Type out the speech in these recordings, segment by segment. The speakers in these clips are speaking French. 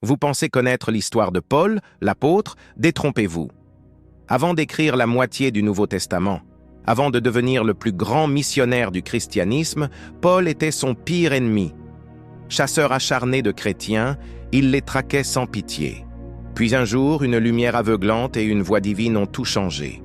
Vous pensez connaître l'histoire de Paul, l'apôtre? Détrompez-vous. Avant d'écrire la moitié du Nouveau Testament, avant de devenir le plus grand missionnaire du christianisme, Paul était son pire ennemi. Chasseur acharné de chrétiens, il les traquait sans pitié. Puis un jour, une lumière aveuglante et une voix divine ont tout changé.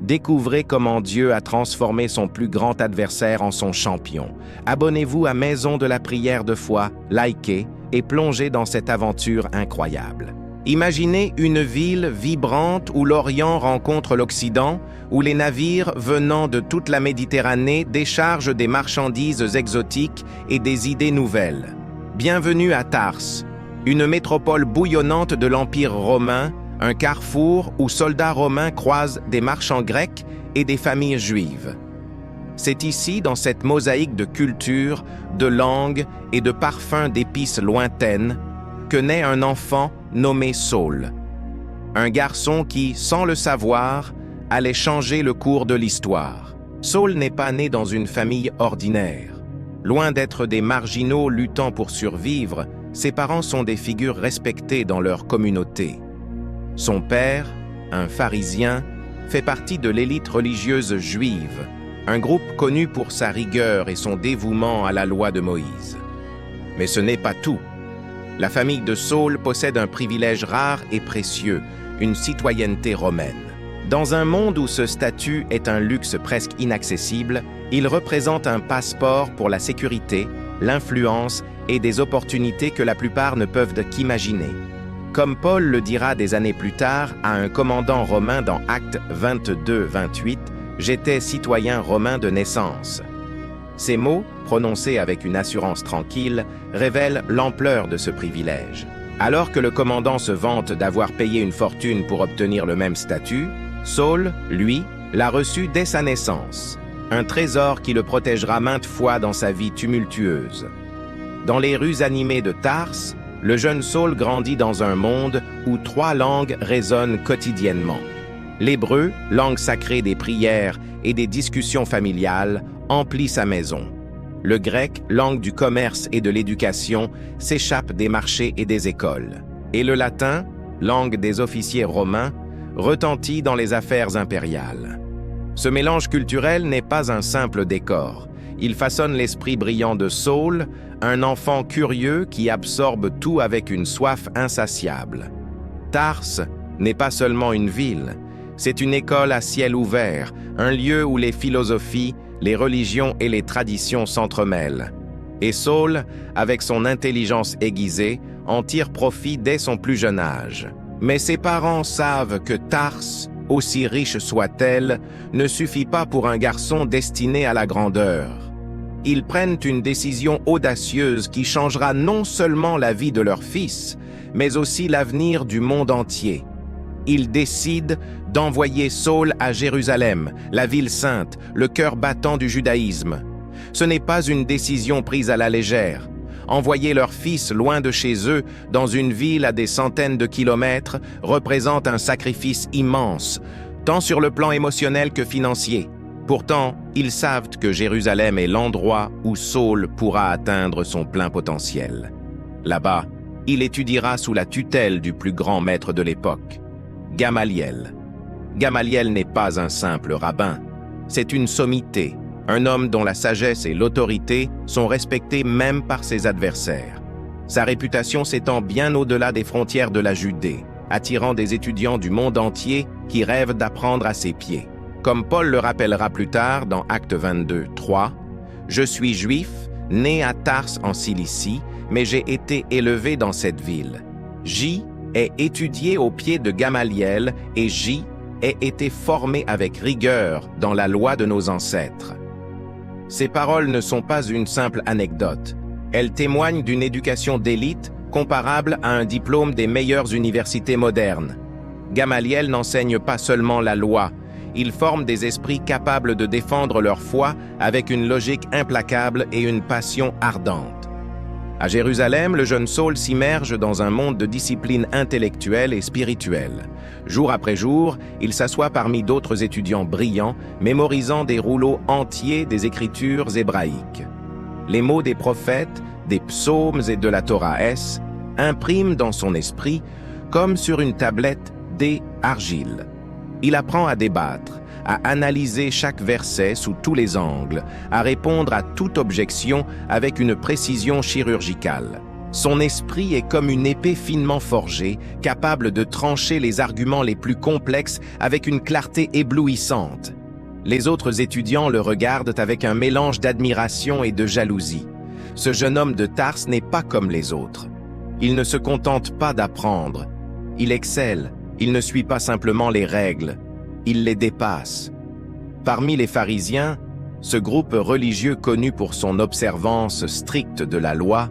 Découvrez comment Dieu a transformé son plus grand adversaire en son champion. Abonnez-vous à Maison de la prière de foi, likez et plongez dans cette aventure incroyable. Imaginez une ville vibrante où l'Orient rencontre l'Occident, où les navires venant de toute la Méditerranée déchargent des marchandises exotiques et des idées nouvelles. Bienvenue à Tarse, une métropole bouillonnante de l'Empire romain, un carrefour où soldats romains croisent des marchands grecs et des familles juives. C'est ici, dans cette mosaïque de cultures, de langues et de parfums d'épices lointaines, que naît un enfant nommé Saul. Un garçon qui, sans le savoir, allait changer le cours de l'histoire. Saul n'est pas né dans une famille ordinaire. Loin d'être des marginaux luttant pour survivre, ses parents sont des figures respectées dans leur communauté. Son père, un pharisien, fait partie de l'élite religieuse juive, un groupe connu pour sa rigueur et son dévouement à la loi de Moïse. Mais ce n'est pas tout. La famille de Saul possède un privilège rare et précieux, une citoyenneté romaine. Dans un monde où ce statut est un luxe presque inaccessible, il représente un passeport pour la sécurité, l'influence et des opportunités que la plupart ne peuvent qu'imaginer. Comme Paul le dira des années plus tard à un commandant romain dans Actes 22-28, « J'étais citoyen romain de naissance ». Ces mots, prononcés avec une assurance tranquille, révèlent l'ampleur de ce privilège. Alors que le commandant se vante d'avoir payé une fortune pour obtenir le même statut, Saul, lui, l'a reçu dès sa naissance, un trésor qui le protégera maintes fois dans sa vie tumultueuse. Dans les rues animées de Tarse, le jeune Saul grandit dans un monde où 3 langues résonnent quotidiennement. L'hébreu, langue sacrée des prières et des discussions familiales, emplit sa maison. Le grec, langue du commerce et de l'éducation, s'échappe des marchés et des écoles. Et le latin, langue des officiers romains, retentit dans les affaires impériales. Ce mélange culturel n'est pas un simple décor. Il façonne l'esprit brillant de Saul, un enfant curieux qui absorbe tout avec une soif insatiable. Tarse n'est pas seulement une ville, c'est une école à ciel ouvert, un lieu où les philosophies, les religions et les traditions s'entremêlent. Et Saul, avec son intelligence aiguisée, en tire profit dès son plus jeune âge. Mais ses parents savent que Tarse, aussi riche soit-elle, ne suffit pas pour un garçon destiné à la grandeur. Ils prennent une décision audacieuse qui changera non seulement la vie de leur fils, mais aussi l'avenir du monde entier. Ils décident d'envoyer Saul à Jérusalem, la ville sainte, le cœur battant du judaïsme. Ce n'est pas une décision prise à la légère. Envoyer leur fils loin de chez eux, dans une ville à des centaines de kilomètres, représente un sacrifice immense, tant sur le plan émotionnel que financier. Pourtant, ils savent que Jérusalem est l'endroit où Saul pourra atteindre son plein potentiel. Là-bas, il étudiera sous la tutelle du plus grand maître de l'époque, Gamaliel. Gamaliel n'est pas un simple rabbin, c'est une sommité, un homme dont la sagesse et l'autorité sont respectées même par ses adversaires. Sa réputation s'étend bien au-delà des frontières de la Judée, attirant des étudiants du monde entier qui rêvent d'apprendre à ses pieds. Comme Paul le rappellera plus tard dans Actes 22-3, « Je suis juif, né à Tarse en Cilicie, mais j'ai été élevé dans cette ville. J est étudié aux pieds de Gamaliel et J ait été formé avec rigueur dans la loi de nos ancêtres. » Ces paroles ne sont pas une simple anecdote. Elles témoignent d'une éducation d'élite comparable à un diplôme des meilleures universités modernes. Gamaliel n'enseigne pas seulement la loi, il forme des esprits capables de défendre leur foi avec une logique implacable et une passion ardente. À Jérusalem, le jeune Saul s'immerge dans un monde de disciplines intellectuelles et spirituelles. Jour après jour, il s'assoit parmi d'autres étudiants brillants, mémorisant des rouleaux entiers des écritures hébraïques. Les mots des prophètes, des psaumes et de la Torah imprime dans son esprit, comme sur une tablette, des argiles. Il apprend à débattre, à analyser chaque verset sous tous les angles, à répondre à toute objection avec une précision chirurgicale. Son esprit est comme une épée finement forgée, capable de trancher les arguments les plus complexes avec une clarté éblouissante. Les autres étudiants le regardent avec un mélange d'admiration et de jalousie. Ce jeune homme de Tarse n'est pas comme les autres. Il ne se contente pas d'apprendre. Il excelle, il ne suit pas simplement les règles, il les dépasse. Parmi les pharisiens, ce groupe religieux connu pour son observance stricte de la loi,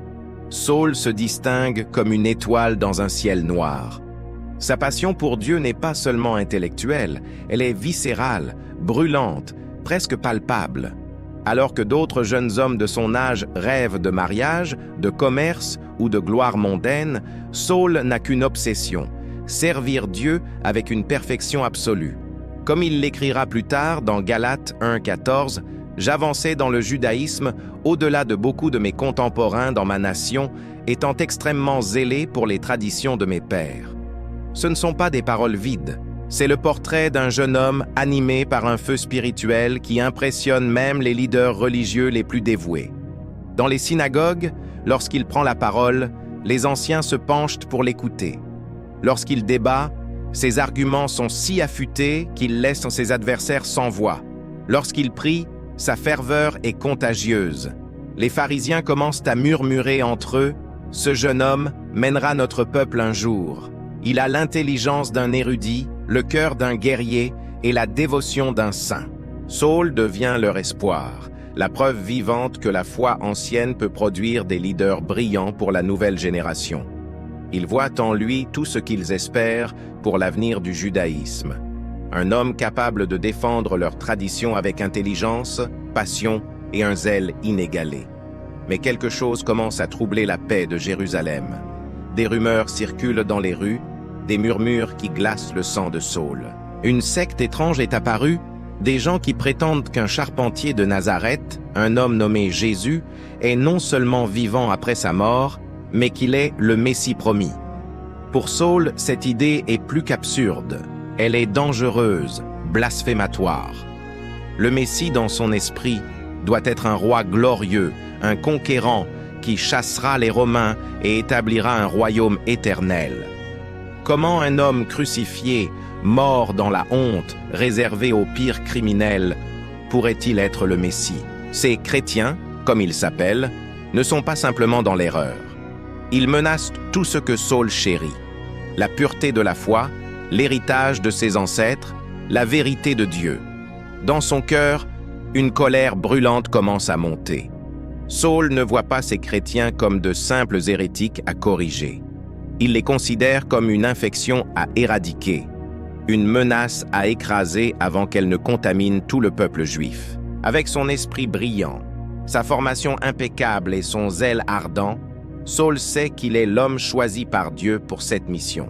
Saul se distingue comme une étoile dans un ciel noir. Sa passion pour Dieu n'est pas seulement intellectuelle, elle est viscérale, brûlante, presque palpable. Alors que d'autres jeunes hommes de son âge rêvent de mariage, de commerce ou de gloire mondaine, Saul n'a qu'une obsession, servir Dieu avec une perfection absolue. Comme il l'écrira plus tard dans Galates 1,14, « J'avançais dans le judaïsme au-delà de beaucoup de mes contemporains dans ma nation, étant extrêmement zélé pour les traditions de mes pères. » Ce ne sont pas des paroles vides, c'est le portrait d'un jeune homme animé par un feu spirituel qui impressionne même les leaders religieux les plus dévoués. Dans les synagogues, lorsqu'il prend la parole, les anciens se penchent pour l'écouter. Lorsqu'il débat, ses arguments sont si affûtés qu'il laisse ses adversaires sans voix. Lorsqu'il prie, sa ferveur est contagieuse. Les pharisiens commencent à murmurer entre eux, « Ce jeune homme mènera notre peuple un jour. Il a l'intelligence d'un érudit, le cœur d'un guerrier et la dévotion d'un saint. » Saul devient leur espoir, la preuve vivante que la foi ancienne peut produire des leaders brillants pour la nouvelle génération. Ils voient en lui tout ce qu'ils espèrent pour l'avenir du judaïsme. Un homme capable de défendre leurs traditions avec intelligence, passion et un zèle inégalé. Mais quelque chose commence à troubler la paix de Jérusalem. Des rumeurs circulent dans les rues, des murmures qui glacent le sang de Saul. Une secte étrange est apparue, des gens qui prétendent qu'un charpentier de Nazareth, un homme nommé Jésus, est non seulement vivant après sa mort, mais qu'il est le Messie promis. Pour Saul, cette idée est plus qu'absurde. Elle est dangereuse, blasphématoire. Le Messie, dans son esprit, doit être un roi glorieux, un conquérant qui chassera les Romains et établira un royaume éternel. Comment un homme crucifié, mort dans la honte, réservé aux pires criminels, pourrait-il être le Messie? Ces chrétiens, comme ils s'appellent, ne sont pas simplement dans l'erreur. Ils menacent tout ce que Saul chérit. La pureté de la foi, l'héritage de ses ancêtres, la vérité de Dieu. Dans son cœur, une colère brûlante commence à monter. Saul ne voit pas ces chrétiens comme de simples hérétiques à corriger. Il les considère comme une infection à éradiquer, une menace à écraser avant qu'elle ne contamine tout le peuple juif. Avec son esprit brillant, sa formation impeccable et son zèle ardent, Saul sait qu'il est l'homme choisi par Dieu pour cette mission.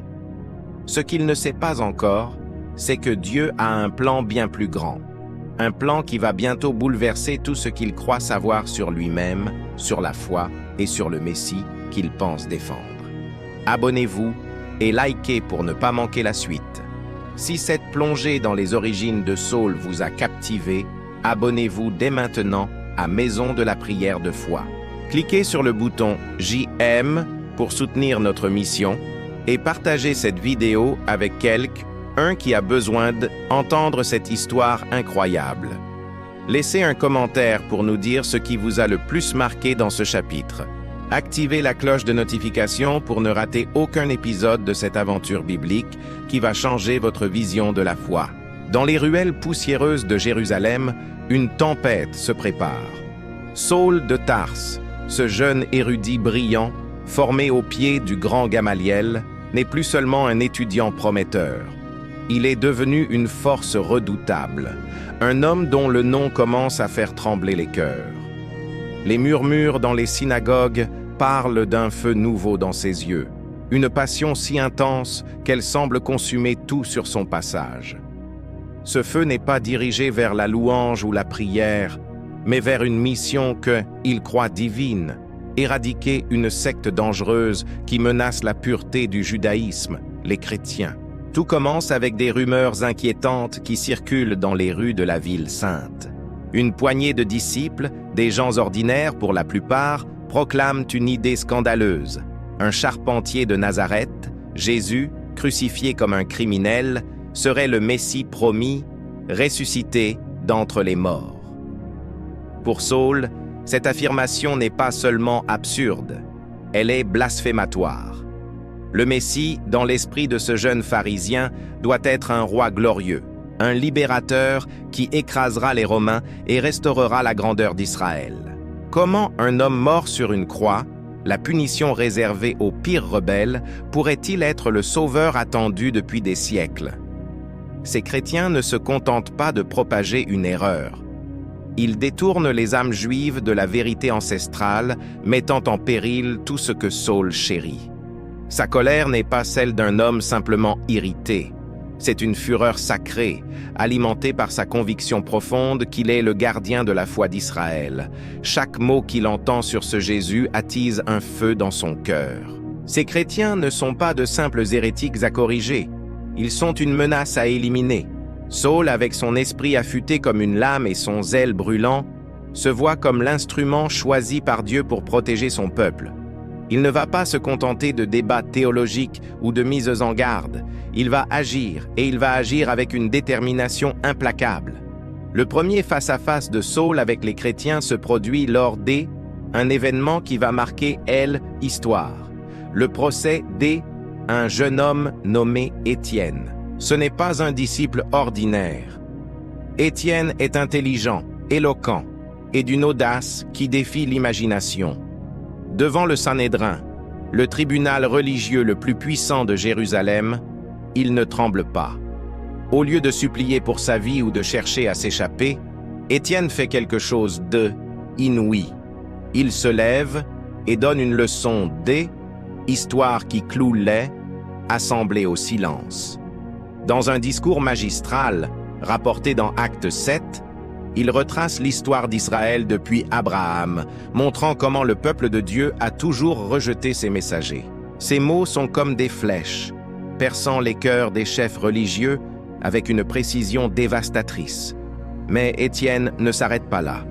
Ce qu'il ne sait pas encore, c'est que Dieu a un plan bien plus grand. Un plan qui va bientôt bouleverser tout ce qu'il croit savoir sur lui-même, sur la foi et sur le Messie qu'il pense défendre. Abonnez-vous et likez pour ne pas manquer la suite. Si cette plongée dans les origines de Saul vous a captivé, abonnez-vous dès maintenant à Maison de la prière de foi. Cliquez sur le bouton JM pour soutenir notre mission et partagez cette vidéo avec quelqu'un qui a besoin d'entendre cette histoire incroyable. Laissez un commentaire pour nous dire ce qui vous a le plus marqué dans ce chapitre. Activez la cloche de notification pour ne rater aucun épisode de cette aventure biblique qui va changer votre vision de la foi. Dans les ruelles poussiéreuses de Jérusalem, une tempête se prépare. Saul de Tarse, ce jeune érudit brillant, formé au pied du grand Gamaliel, n'est plus seulement un étudiant prometteur. Il est devenu une force redoutable, un homme dont le nom commence à faire trembler les cœurs. Les murmures dans les synagogues parlent d'un feu nouveau dans ses yeux, une passion si intense qu'elle semble consumer tout sur son passage. Ce feu n'est pas dirigé vers la louange ou la prière, mais vers une mission qu'il croit divine, éradiquer une secte dangereuse qui menace la pureté du judaïsme, les chrétiens. Tout commence avec des rumeurs inquiétantes qui circulent dans les rues de la ville sainte. Une poignée de disciples, des gens ordinaires pour la plupart, proclament une idée scandaleuse. Un charpentier de Nazareth, Jésus, crucifié comme un criminel, serait le Messie promis, ressuscité d'entre les morts. Pour Saul, cette affirmation n'est pas seulement absurde, elle est blasphématoire. Le Messie, dans l'esprit de ce jeune pharisien, doit être un roi glorieux, un libérateur qui écrasera les Romains et restaurera la grandeur d'Israël. Comment un homme mort sur une croix, la punition réservée aux pires rebelles, pourrait-il être le sauveur attendu depuis des siècles? Ces chrétiens ne se contentent pas de propager une erreur. Ils détournent les âmes juives de la vérité ancestrale, mettant en péril tout ce que Saul chérit. Sa colère n'est pas celle d'un homme simplement irrité. C'est une fureur sacrée, alimentée par sa conviction profonde qu'il est le gardien de la foi d'Israël. Chaque mot qu'il entend sur ce Jésus attise un feu dans son cœur. Ces chrétiens ne sont pas de simples hérétiques à corriger. Ils sont une menace à éliminer. Saul, avec son esprit affûté comme une lame et son zèle brûlant, se voit comme l'instrument choisi par Dieu pour protéger son peuple. Il ne va pas se contenter de débats théologiques ou de mises en garde. Il va agir, et il va agir avec une détermination implacable. Le premier face-à-face de Saul avec les chrétiens se produit lors un événement qui va marquer l'histoire. Le procès un jeune homme nommé Étienne. Ce n'est pas un disciple ordinaire. Étienne est intelligent, éloquent, et d'une audace qui défie l'imagination. Devant le Sanhédrin, le tribunal religieux le plus puissant de Jérusalem, il ne tremble pas. Au lieu de supplier pour sa vie ou de chercher à s'échapper, Étienne fait quelque chose d'inouï. Il se lève et donne une leçon histoire qui cloue les assemblés au silence. Dans un discours magistral, rapporté dans Acte 7, il retrace l'histoire d'Israël depuis Abraham, montrant comment le peuple de Dieu a toujours rejeté ses messagers. Ces mots sont comme des flèches, perçant les cœurs des chefs religieux avec une précision dévastatrice. Mais Étienne ne s'arrête pas là.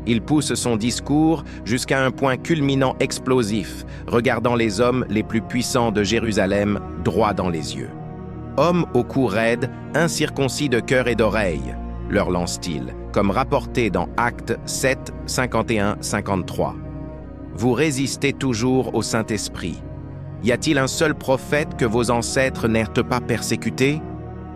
Il pousse son discours jusqu'à un point culminant explosif, regardant les hommes les plus puissants de Jérusalem droit dans les yeux. « Hommes au cou raide, incirconcis de cœur et d'oreille », leur lance-t-il, comme rapporté dans Actes 7, 51-53. Vous résistez toujours au Saint-Esprit. Y a-t-il un seul prophète que vos ancêtres n'èrent pas persécutés?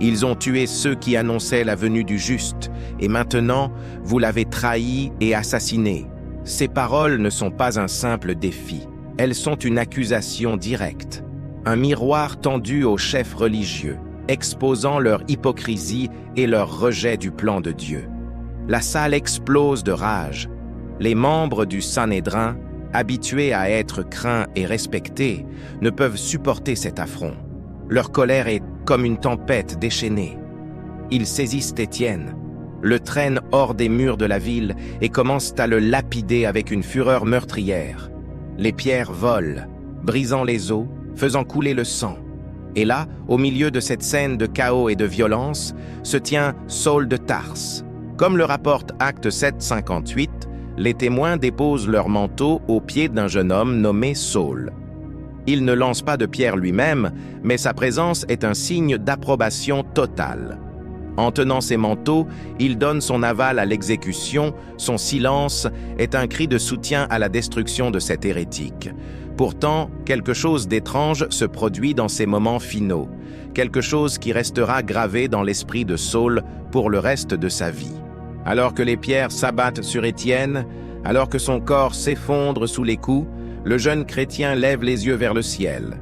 Ils ont tué ceux qui annonçaient la venue du juste, et maintenant, vous l'avez trahi et assassiné. Ces paroles ne sont pas un simple défi. Elles sont une accusation directe, un miroir tendu aux chefs religieux, exposant leur hypocrisie et leur rejet du plan de Dieu. La salle explose de rage. Les membres du Sanhédrin, habitués à être craints et respectés, ne peuvent supporter cet affront. Leur colère est comme une tempête déchaînée. Ils saisissent Étienne, le traînent hors des murs de la ville et commencent à le lapider avec une fureur meurtrière. Les pierres volent, brisant les os, faisant couler le sang. Et là, au milieu de cette scène de chaos et de violence, se tient Saul de Tarse. Comme le rapporte Acte 7, 58, les témoins déposent leur manteau aux pieds d'un jeune homme nommé Saul. Il ne lance pas de pierre lui-même, mais sa présence est un signe d'approbation totale. En tenant ses manteaux, il donne son aval à l'exécution, son silence est un cri de soutien à la destruction de cet hérétique. Pourtant, quelque chose d'étrange se produit dans ces moments finaux, quelque chose qui restera gravé dans l'esprit de Saul pour le reste de sa vie. Alors que les pierres s'abattent sur Étienne, alors que son corps s'effondre sous les coups, le jeune chrétien lève les yeux vers le ciel.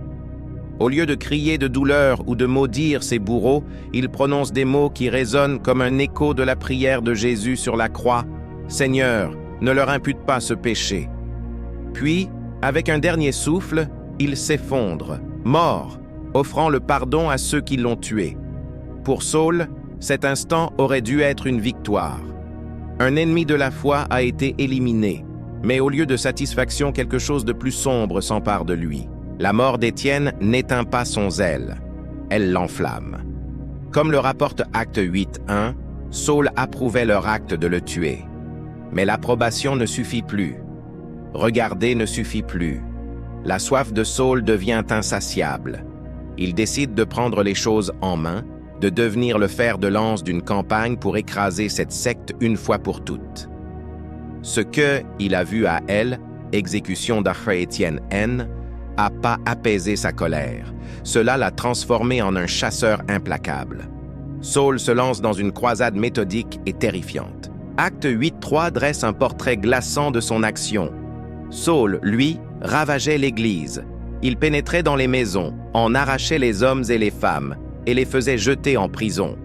Au lieu de crier de douleur ou de maudire ses bourreaux, il prononce des mots qui résonnent comme un écho de la prière de Jésus sur la croix. « Seigneur, ne leur impute pas ce péché. » Puis, avec un dernier souffle, il s'effondre, mort, offrant le pardon à ceux qui l'ont tué. Pour Saul, cet instant aurait dû être une victoire. Un ennemi de la foi a été éliminé. Mais au lieu de satisfaction, quelque chose de plus sombre s'empare de lui. La mort d'Étienne n'éteint pas son zèle, elle l'enflamme. Comme le rapporte Acte 8:1, Saul approuvait leur acte de le tuer. Mais l'approbation ne suffit plus. Regarder ne suffit plus. La soif de Saul devient insatiable. Il décide de prendre les choses en main, de devenir le fer de lance d'une campagne pour écraser cette secte une fois pour toutes. Ce que il a vu à elle, exécution d'après Étienne N, a pas apaisé sa colère. Cela l'a transformé en un chasseur implacable. Saul se lance dans une croisade méthodique et terrifiante. Acte 8:3 dresse un portrait glaçant de son action. Saul, lui, ravageait l'Église. Il pénétrait dans les maisons, en arrachait les hommes et les femmes, et les faisait jeter en prison.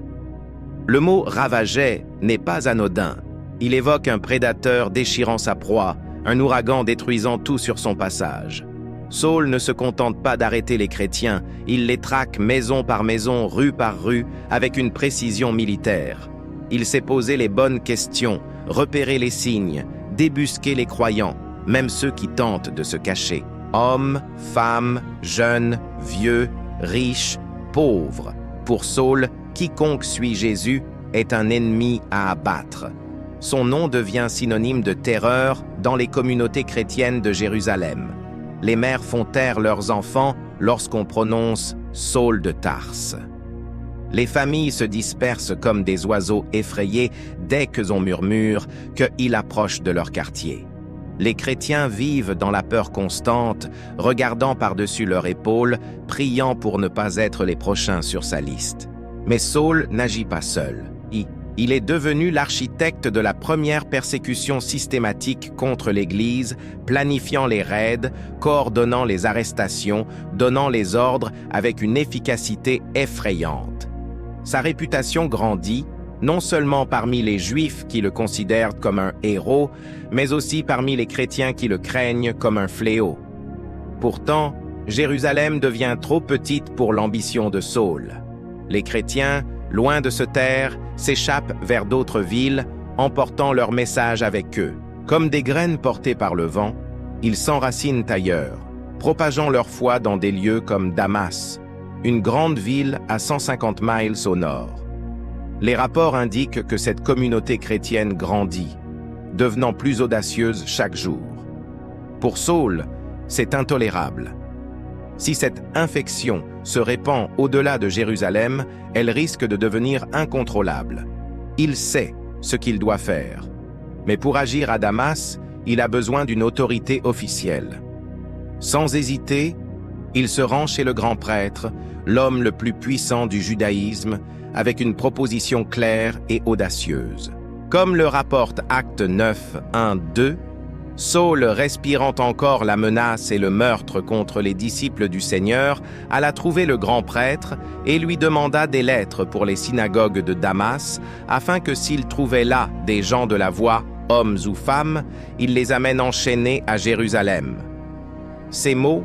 Le mot « ravageait » n'est pas anodin. Il évoque un prédateur déchirant sa proie, un ouragan détruisant tout sur son passage. Saul ne se contente pas d'arrêter les chrétiens, il les traque maison par maison, rue par rue, avec une précision militaire. Il s'est posé les bonnes questions, repéré les signes, débusqué les croyants, même ceux qui tentent de se cacher. Hommes, femmes, jeunes, vieux, riches, pauvres. Pour Saul, quiconque suit Jésus est un ennemi à abattre. Son nom devient synonyme de terreur dans les communautés chrétiennes de Jérusalem. Les mères font taire leurs enfants lorsqu'on prononce Saul de Tarse. Les familles se dispersent comme des oiseaux effrayés dès que l'on murmure qu'il approche de leur quartier. Les chrétiens vivent dans la peur constante, regardant par-dessus leur épaule, priant pour ne pas être les prochains sur sa liste. Mais Saul n'agit pas seul. Il est devenu l'architecte de la première persécution systématique contre l'Église, planifiant les raids, coordonnant les arrestations, donnant les ordres avec une efficacité effrayante. Sa réputation grandit, non seulement parmi les Juifs qui le considèrent comme un héros, mais aussi parmi les chrétiens qui le craignent comme un fléau. Pourtant, Jérusalem devient trop petite pour l'ambition de Saul. Les chrétiens, loin de se taire, s'échappent vers d'autres villes, emportant leur message avec eux. Comme des graines portées par le vent, ils s'enracinent ailleurs, propageant leur foi dans des lieux comme Damas, une grande ville à 150 miles au nord. Les rapports indiquent que cette communauté chrétienne grandit, devenant plus audacieuse chaque jour. Pour Saul, c'est intolérable. Si cette infection se répand au-delà de Jérusalem, elle risque de devenir incontrôlable. Il sait ce qu'il doit faire. Mais pour agir à Damas, il a besoin d'une autorité officielle. Sans hésiter, il se rend chez le grand prêtre, l'homme le plus puissant du judaïsme, avec une proposition claire et audacieuse. Comme le rapporte Acte 9:1-2, Saul, respirant encore la menace et le meurtre contre les disciples du Seigneur, alla trouver le grand prêtre et lui demanda des lettres pour les synagogues de Damas, afin que s'il trouvait là des gens de la voie, hommes ou femmes, il les amène enchaînés à Jérusalem. Ces mots,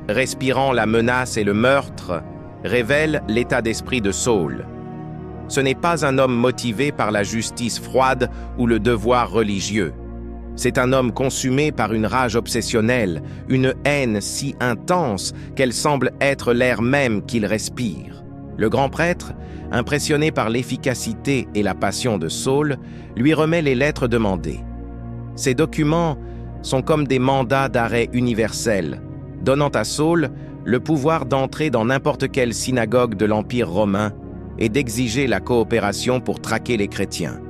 respirant la menace et le meurtre, révèlent l'état d'esprit de Saul. Ce n'est pas un homme motivé par la justice froide ou le devoir religieux. C'est un homme consumé par une rage obsessionnelle, une haine si intense qu'elle semble être l'air même qu'il respire. Le grand prêtre, impressionné par l'efficacité et la passion de Saul, lui remet les lettres demandées. Ces documents sont comme des mandats d'arrêt universels, donnant à Saul le pouvoir d'entrer dans n'importe quelle synagogue de l'Empire romain et d'exiger la coopération pour traquer les chrétiens.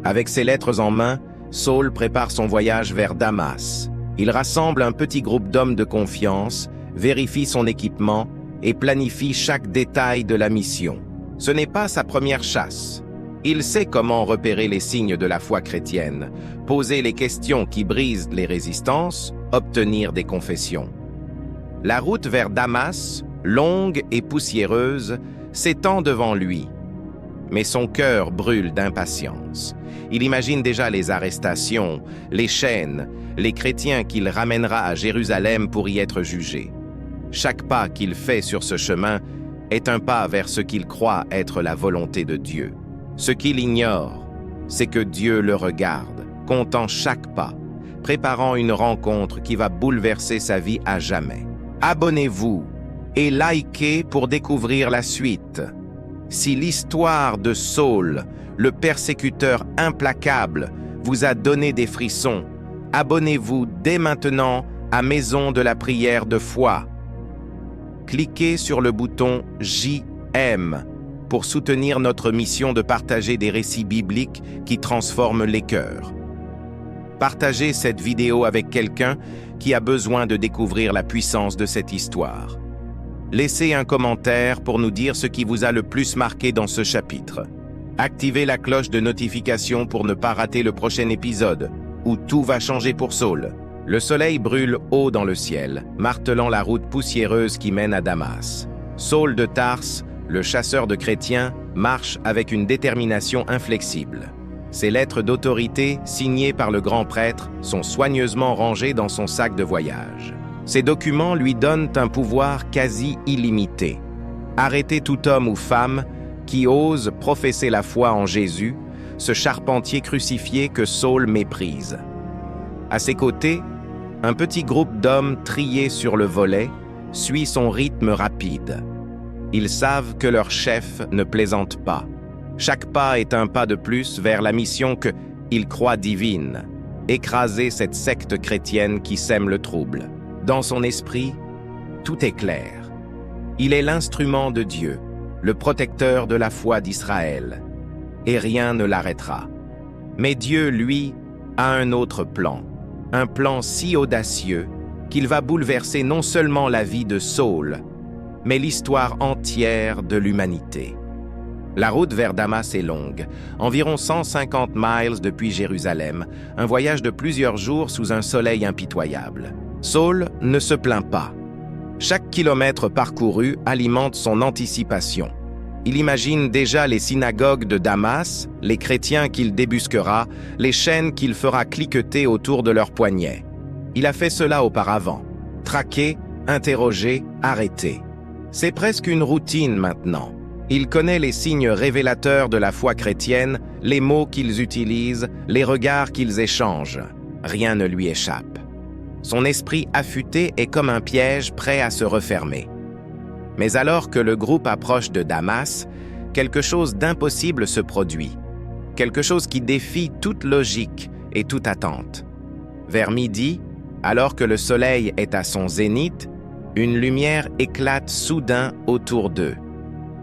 Avec ces lettres en main, Saul prépare son voyage vers Damas. Il rassemble un petit groupe d'hommes de confiance, vérifie son équipement et planifie chaque détail de la mission. Ce n'est pas sa première chasse. Il sait comment repérer les signes de la foi chrétienne, poser les questions qui brisent les résistances, obtenir des confessions. La route vers Damas, longue et poussiéreuse, s'étend devant lui. Mais son cœur brûle d'impatience. Il imagine déjà les arrestations, les chaînes, les chrétiens qu'il ramènera à Jérusalem pour y être jugés. Chaque pas qu'il fait sur ce chemin est un pas vers ce qu'il croit être la volonté de Dieu. Ce qu'il ignore, c'est que Dieu le regarde, comptant chaque pas, préparant une rencontre qui va bouleverser sa vie à jamais. Abonnez-vous et likez pour découvrir la suite. Si l'histoire de Saul, le persécuteur implacable, vous a donné des frissons, abonnez-vous dès maintenant à Maison de la prière de foi. Cliquez sur le bouton JM pour soutenir notre mission de partager des récits bibliques qui transforment les cœurs. Partagez cette vidéo avec quelqu'un qui a besoin de découvrir la puissance de cette histoire. Laissez un commentaire pour nous dire ce qui vous a le plus marqué dans ce chapitre. Activez la cloche de notification pour ne pas rater le prochain épisode, où tout va changer pour Saul. Le soleil brûle haut dans le ciel, martelant la route poussiéreuse qui mène à Damas. Saul de Tarse, le chasseur de chrétiens, marche avec une détermination inflexible. Ses lettres d'autorité, signées par le grand prêtre, sont soigneusement rangées dans son sac de voyage. Ces documents lui donnent un pouvoir quasi illimité. Arrêter tout homme ou femme qui ose professer la foi en Jésus, ce charpentier crucifié que Saul méprise. À ses côtés, un petit groupe d'hommes triés sur le volet suit son rythme rapide. Ils savent que leur chef ne plaisante pas. Chaque pas est un pas de plus vers la mission qu'ils croient divine, écraser cette secte chrétienne qui sème le trouble. Dans son esprit, tout est clair. Il est l'instrument de Dieu, le protecteur de la foi d'Israël, et rien ne l'arrêtera. Mais Dieu, lui, a un autre plan, un plan si audacieux qu'il va bouleverser non seulement la vie de Saul, mais l'histoire entière de l'humanité. La route vers Damas est longue, environ 150 miles depuis Jérusalem, un voyage de plusieurs jours sous un soleil impitoyable. Saul ne se plaint pas. Chaque kilomètre parcouru alimente son anticipation. Il imagine déjà les synagogues de Damas, les chrétiens qu'il débusquera, les chaînes qu'il fera cliqueter autour de leurs poignets. Il a fait cela auparavant. Traquer, interroger, arrêter. C'est presque une routine maintenant. Il connaît les signes révélateurs de la foi chrétienne, les mots qu'ils utilisent, les regards qu'ils échangent. Rien ne lui échappe. Son esprit affûté est comme un piège prêt à se refermer. Mais alors que le groupe approche de Damas, quelque chose d'impossible se produit. Quelque chose qui défie toute logique et toute attente. Vers midi, alors que le soleil est à son zénith, une lumière éclate soudain autour d'eux.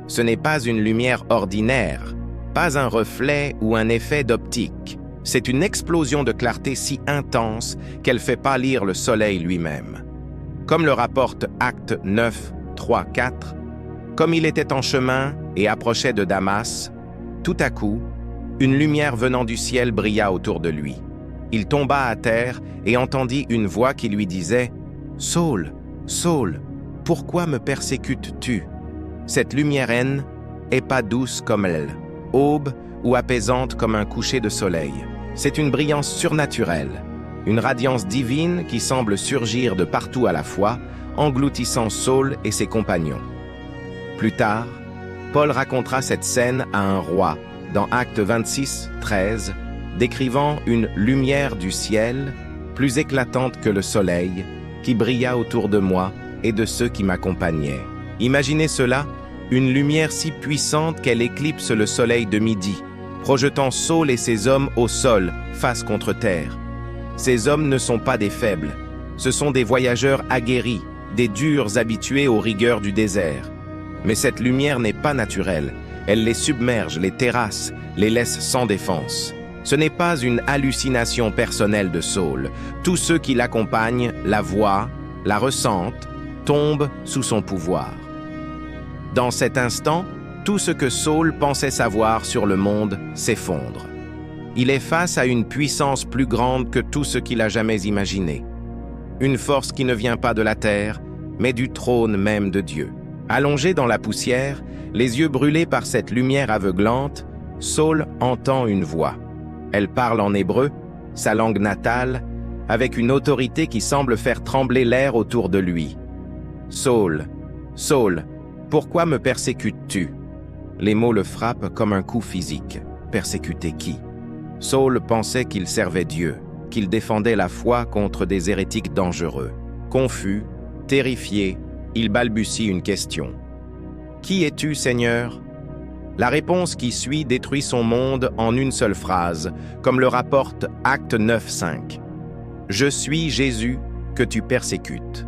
Ce n'est pas une lumière ordinaire, pas un reflet ou un effet d'optique. C'est une explosion de clarté si intense qu'elle fait pâlir le soleil lui-même. Comme le rapporte Actes 9, 3, 4, comme il était en chemin et approchait de Damas, tout à coup, une lumière venant du ciel brilla autour de lui. Il tomba à terre et entendit une voix qui lui disait « Saul, Saul, pourquoi me persécutes-tu » Cette lumière haine est pas douce comme elle, aube ou apaisante comme un coucher de soleil. C'est une brillance surnaturelle, une radiance divine qui semble surgir de partout à la fois, engloutissant Saul et ses compagnons. Plus tard, Paul racontera cette scène à un roi, dans Actes 26, 13, décrivant une lumière du ciel, plus éclatante que le soleil, qui brilla autour de moi et de ceux qui m'accompagnaient. Imaginez cela, une lumière si puissante qu'elle éclipse le soleil de midi, projetant Saul et ses hommes au sol, face contre terre. Ces hommes ne sont pas des faibles, ce sont des voyageurs aguerris, des durs habitués aux rigueurs du désert. Mais cette lumière n'est pas naturelle, elle les submerge, les terrasse, les laisse sans défense. Ce n'est pas une hallucination personnelle de Saul. Tous ceux qui l'accompagnent la voient, la ressentent, tombent sous son pouvoir. Dans cet instant, tout ce que Saul pensait savoir sur le monde s'effondre. Il est face à une puissance plus grande que tout ce qu'il a jamais imaginé. Une force qui ne vient pas de la terre, mais du trône même de Dieu. Allongé dans la poussière, les yeux brûlés par cette lumière aveuglante, Saul entend une voix. Elle parle en hébreu, sa langue natale, avec une autorité qui semble faire trembler l'air autour de lui. « Saul, Saul, pourquoi me persécutes-tu » Les mots le frappent comme un coup physique. Persécuter qui? Saul pensait qu'il servait Dieu. qu'il défendait la foi contre des hérétiques dangereux. Confus, terrifié, il balbutie une question. « Qui es-tu, Seigneur ?» La réponse qui suit détruit son monde en une seule phrase, comme le rapporte Acte 9:5. « Je suis Jésus que tu persécutes. »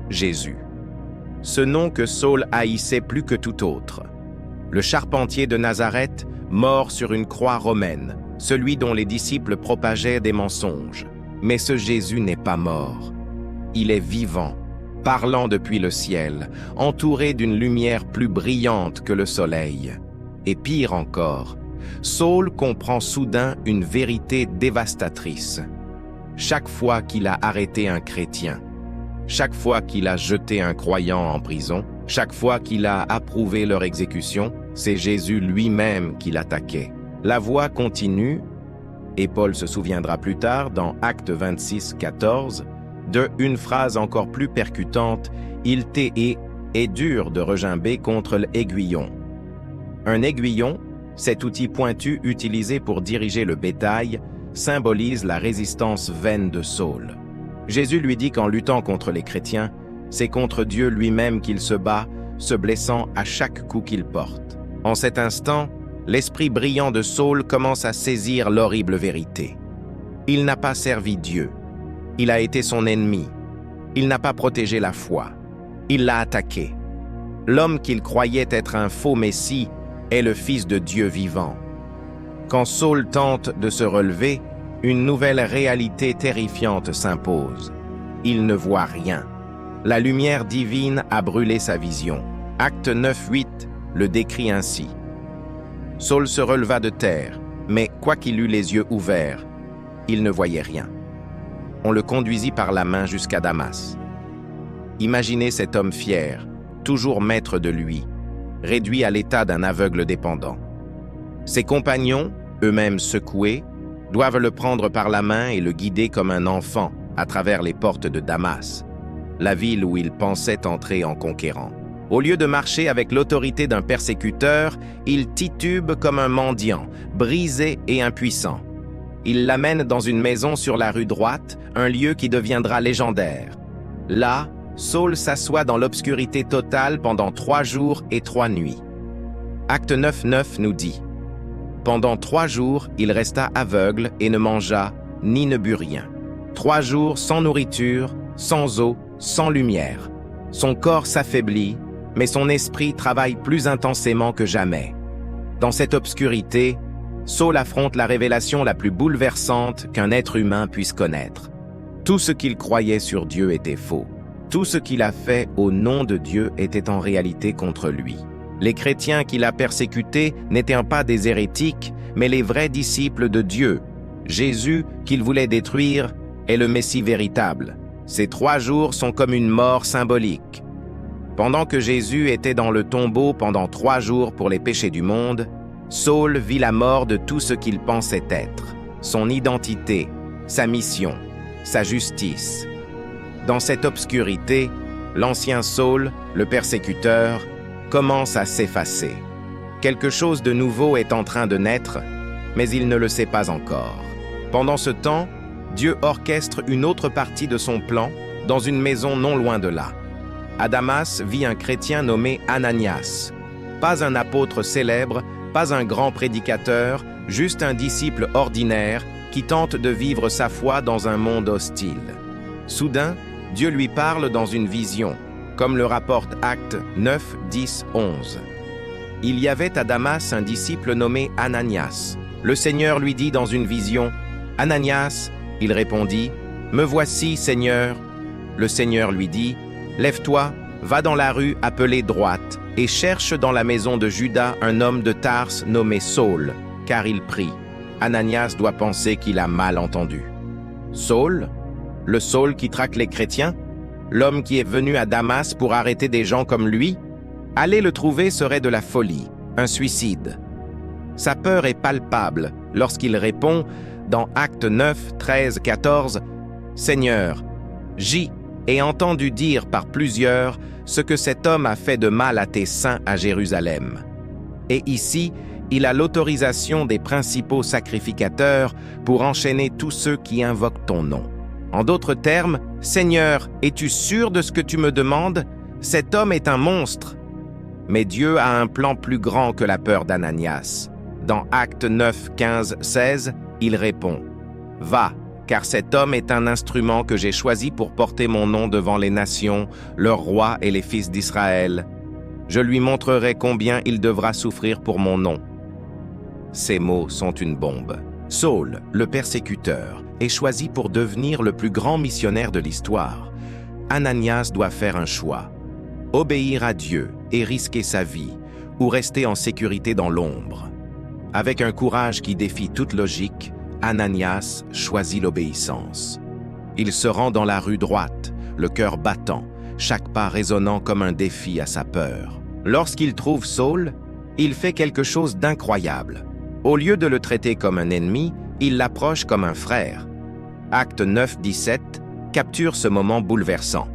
Jésus. Ce nom que Saul haïssait plus que tout autre. Le charpentier de Nazareth, mort sur une croix romaine, celui dont les disciples propageaient des mensonges. Mais ce Jésus n'est pas mort. Il est vivant, parlant depuis le ciel, entouré d'une lumière plus brillante que le soleil. Et pire encore, Saul comprend soudain une vérité dévastatrice. Chaque fois qu'il a arrêté un chrétien, chaque fois qu'il a jeté un croyant en prison, chaque fois qu'il a approuvé leur exécution, c'est Jésus lui-même qui l'attaquait. La voix continue, et Paul se souviendra plus tard, dans Acte 26:14, de une phrase encore plus percutante, « Il t'est est dur de regimber contre l'aiguillon ». Un aiguillon, cet outil pointu utilisé pour diriger le bétail, symbolise la résistance vaine de Saul. Jésus lui dit qu'en luttant contre les chrétiens, c'est contre Dieu lui-même qu'il se bat, se blessant à chaque coup qu'il porte. En cet instant, l'esprit brillant de Saul commence à saisir l'horrible vérité. Il n'a pas servi Dieu. Il a été son ennemi. Il n'a pas protégé la foi. Il l'a attaqué. L'homme qu'il croyait être un faux Messie est le Fils de Dieu vivant. Quand Saul tente de se relever, une nouvelle réalité terrifiante s'impose. Il ne voit rien. La lumière divine a brûlé sa vision. Acte 9:8 le décrit ainsi. Saul se releva de terre, mais quoiqu'il eût les yeux ouverts, il ne voyait rien. On le conduisit par la main jusqu'à Damas. Imaginez cet homme fier, toujours maître de lui, réduit à l'état d'un aveugle dépendant. Ses compagnons, eux-mêmes secoués, doivent le prendre par la main et le guider comme un enfant à travers les portes de Damas, la ville où il pensait entrer en conquérant. Au lieu de marcher avec l'autorité d'un persécuteur, il titube comme un mendiant, brisé et impuissant. Il l'amène dans une maison sur la rue droite, un lieu qui deviendra légendaire. Là, Saul s'assoit dans l'obscurité totale pendant 3 jours et 3 nuits. Acte 9:9 nous dit « Pendant 3 jours, il resta aveugle et ne mangea ni ne but rien. 3 jours sans nourriture, sans eau, sans lumière. Son corps s'affaiblit, mais son esprit travaille plus intensément que jamais. Dans cette obscurité, Saul affronte la révélation la plus bouleversante qu'un être humain puisse connaître. Tout ce qu'il croyait sur Dieu était faux. Tout ce qu'il a fait au nom de Dieu était en réalité contre lui. Les chrétiens qu'il a persécutés n'étaient pas des hérétiques, mais les vrais disciples de Dieu. Jésus, qu'il voulait détruire, est le Messie véritable. Ces 3 jours sont comme une mort symbolique. Pendant que Jésus était dans le tombeau pendant 3 jours pour les péchés du monde, Saul vit la mort de tout ce qu'il pensait être, son identité, sa mission, sa justice. Dans cette obscurité, l'ancien Saul, le persécuteur, commence à s'effacer. Quelque chose de nouveau est en train de naître, mais il ne le sait pas encore. Pendant ce temps, Dieu orchestre une autre partie de son plan dans une maison non loin de là. À Damas vit un chrétien nommé Ananias. Pas un apôtre célèbre, pas un grand prédicateur, juste un disciple ordinaire qui tente de vivre sa foi dans un monde hostile. Soudain, Dieu lui parle dans une vision, comme le rapporte Acte 9, 10, 11. Il y avait à Damas un disciple nommé Ananias. Le Seigneur lui dit dans une vision, « Ananias » Il répondit, « Me voici, Seigneur. » Le Seigneur lui dit, « Lève-toi, va dans la rue appelée droite, et cherche dans la maison de Juda un homme de Tarse nommé Saul, car il prie. » Ananias doit penser qu'il a mal entendu. Saul? Le Saul qui traque les chrétiens? L'homme qui est venu à Damas pour arrêter des gens comme lui? Aller le trouver serait de la folie, un suicide. Sa peur est palpable lorsqu'il répond, dans Acte 9, 13, 14, « Seigneur, j'y ai entendu dire par plusieurs ce que cet homme a fait de mal à tes saints à Jérusalem. Et ici, Il a l'autorisation des principaux sacrificateurs pour enchaîner tous ceux qui invoquent ton nom. En d'autres termes, « Seigneur, es-tu sûr de ce que tu me demandes? Cet homme est un monstre. » Mais Dieu a un plan plus grand que la peur d'Ananias. Dans Actes 9, 15, 16, il répond « Va, car cet homme est un instrument que j'ai choisi pour porter mon nom devant les nations, leurs rois et les fils d'Israël. Je lui montrerai combien il devra souffrir pour mon nom. » Ces mots sont une bombe. Saul, le persécuteur, est choisi pour devenir le plus grand missionnaire de l'histoire. Ananias doit faire un choix. Obéir à Dieu et risquer sa vie, ou rester en sécurité dans l'ombre. Avec un courage qui défie toute logique, Ananias choisit l'obéissance. Il se rend dans la rue droite, le cœur battant, chaque pas résonnant comme un défi à sa peur. Lorsqu'il trouve Saul, il fait quelque chose d'incroyable. Au lieu de le traiter comme un ennemi, il l'approche comme un frère. Acte 9, 17 capture ce moment bouleversant.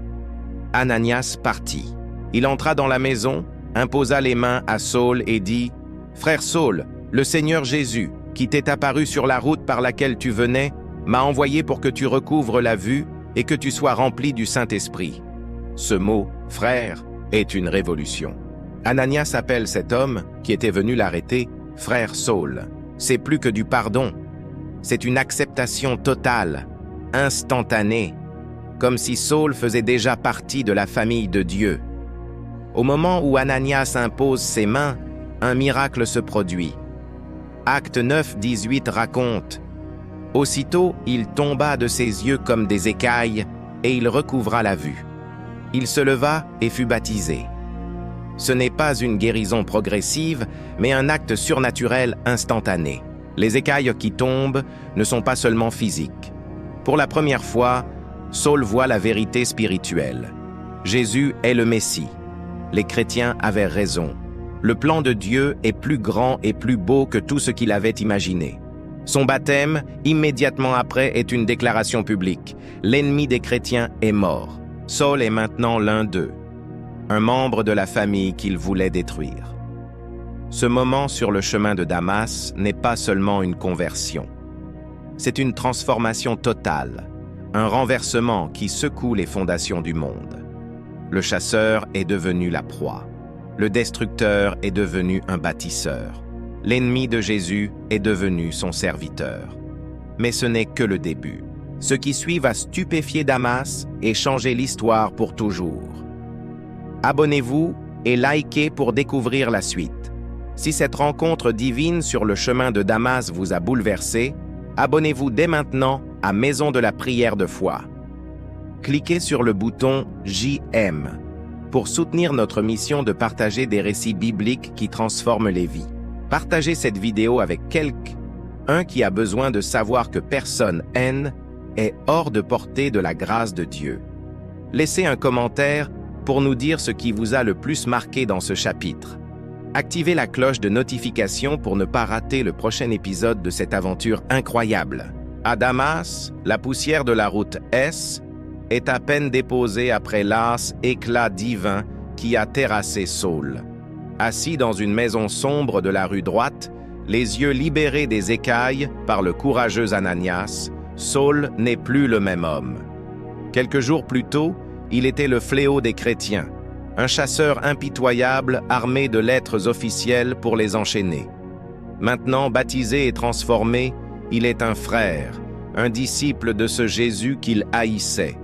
Ananias partit. Il entra dans la maison, imposa les mains à Saul et dit « Frère Saul, le Seigneur Jésus, qui t'est apparu sur la route par laquelle tu venais, m'a envoyé pour que tu recouvres la vue et que tu sois rempli du Saint-Esprit. » Ce mot « frère » est une révolution. Ananias appelle cet homme, qui était venu l'arrêter, « frère Saul ». C'est plus que du pardon. C'est une acceptation totale, instantanée, comme si Saul faisait déjà partie de la famille de Dieu. Au moment où Ananias impose ses mains, un miracle se produit. Acte 9, 18 raconte « Aussitôt, il tomba de ses yeux comme des écailles, et il recouvra la vue. Il se leva et fut baptisé. » Ce n'est pas une guérison progressive, mais un acte surnaturel instantané. Les écailles qui tombent ne sont pas seulement physiques. Pour la première fois, Saul voit la vérité spirituelle. Jésus est le Messie. Les chrétiens avaient raison. Le plan de Dieu est plus grand et plus beau que tout ce qu'il avait imaginé. Son baptême, immédiatement après, est une déclaration publique. L'ennemi des chrétiens est mort. Saul est maintenant l'un d'eux, un membre de la famille qu'il voulait détruire. Ce moment sur le chemin de Damas n'est pas seulement une conversion. C'est une transformation totale, un renversement qui secoue les fondations du monde. Le chasseur est devenu la proie. Le destructeur est devenu un bâtisseur. L'ennemi de Jésus est devenu son serviteur. Mais ce n'est que le début. Ce qui suit va stupéfier Damas et changer l'histoire pour toujours. Abonnez-vous et likez pour découvrir la suite. Si cette rencontre divine sur le chemin de Damas vous a bouleversé, abonnez-vous dès maintenant à Maison de la prière de foi. Cliquez sur le bouton JM pour soutenir notre mission de partager des récits bibliques qui transforment les vies. Partagez cette vidéo avec quelqu'un qui a besoin de savoir que personne est hors de portée de la grâce de Dieu. Laissez un commentaire pour nous dire ce qui vous a le plus marqué dans ce chapitre. Activez la cloche de notification pour ne pas rater le prochain épisode de cette aventure incroyable. À Damas, la poussière de la route S est à peine déposée après l'as éclat divin qui a terrassé Saul. Assis dans une maison sombre de la rue droite, les yeux libérés des écailles par le courageux Ananias, Saul n'est plus le même homme. Quelques jours plus tôt, il était le fléau des chrétiens, un chasseur impitoyable armé de lettres officielles pour les enchaîner. Maintenant baptisé et transformé, il est un frère, un disciple de ce Jésus qu'il haïssait.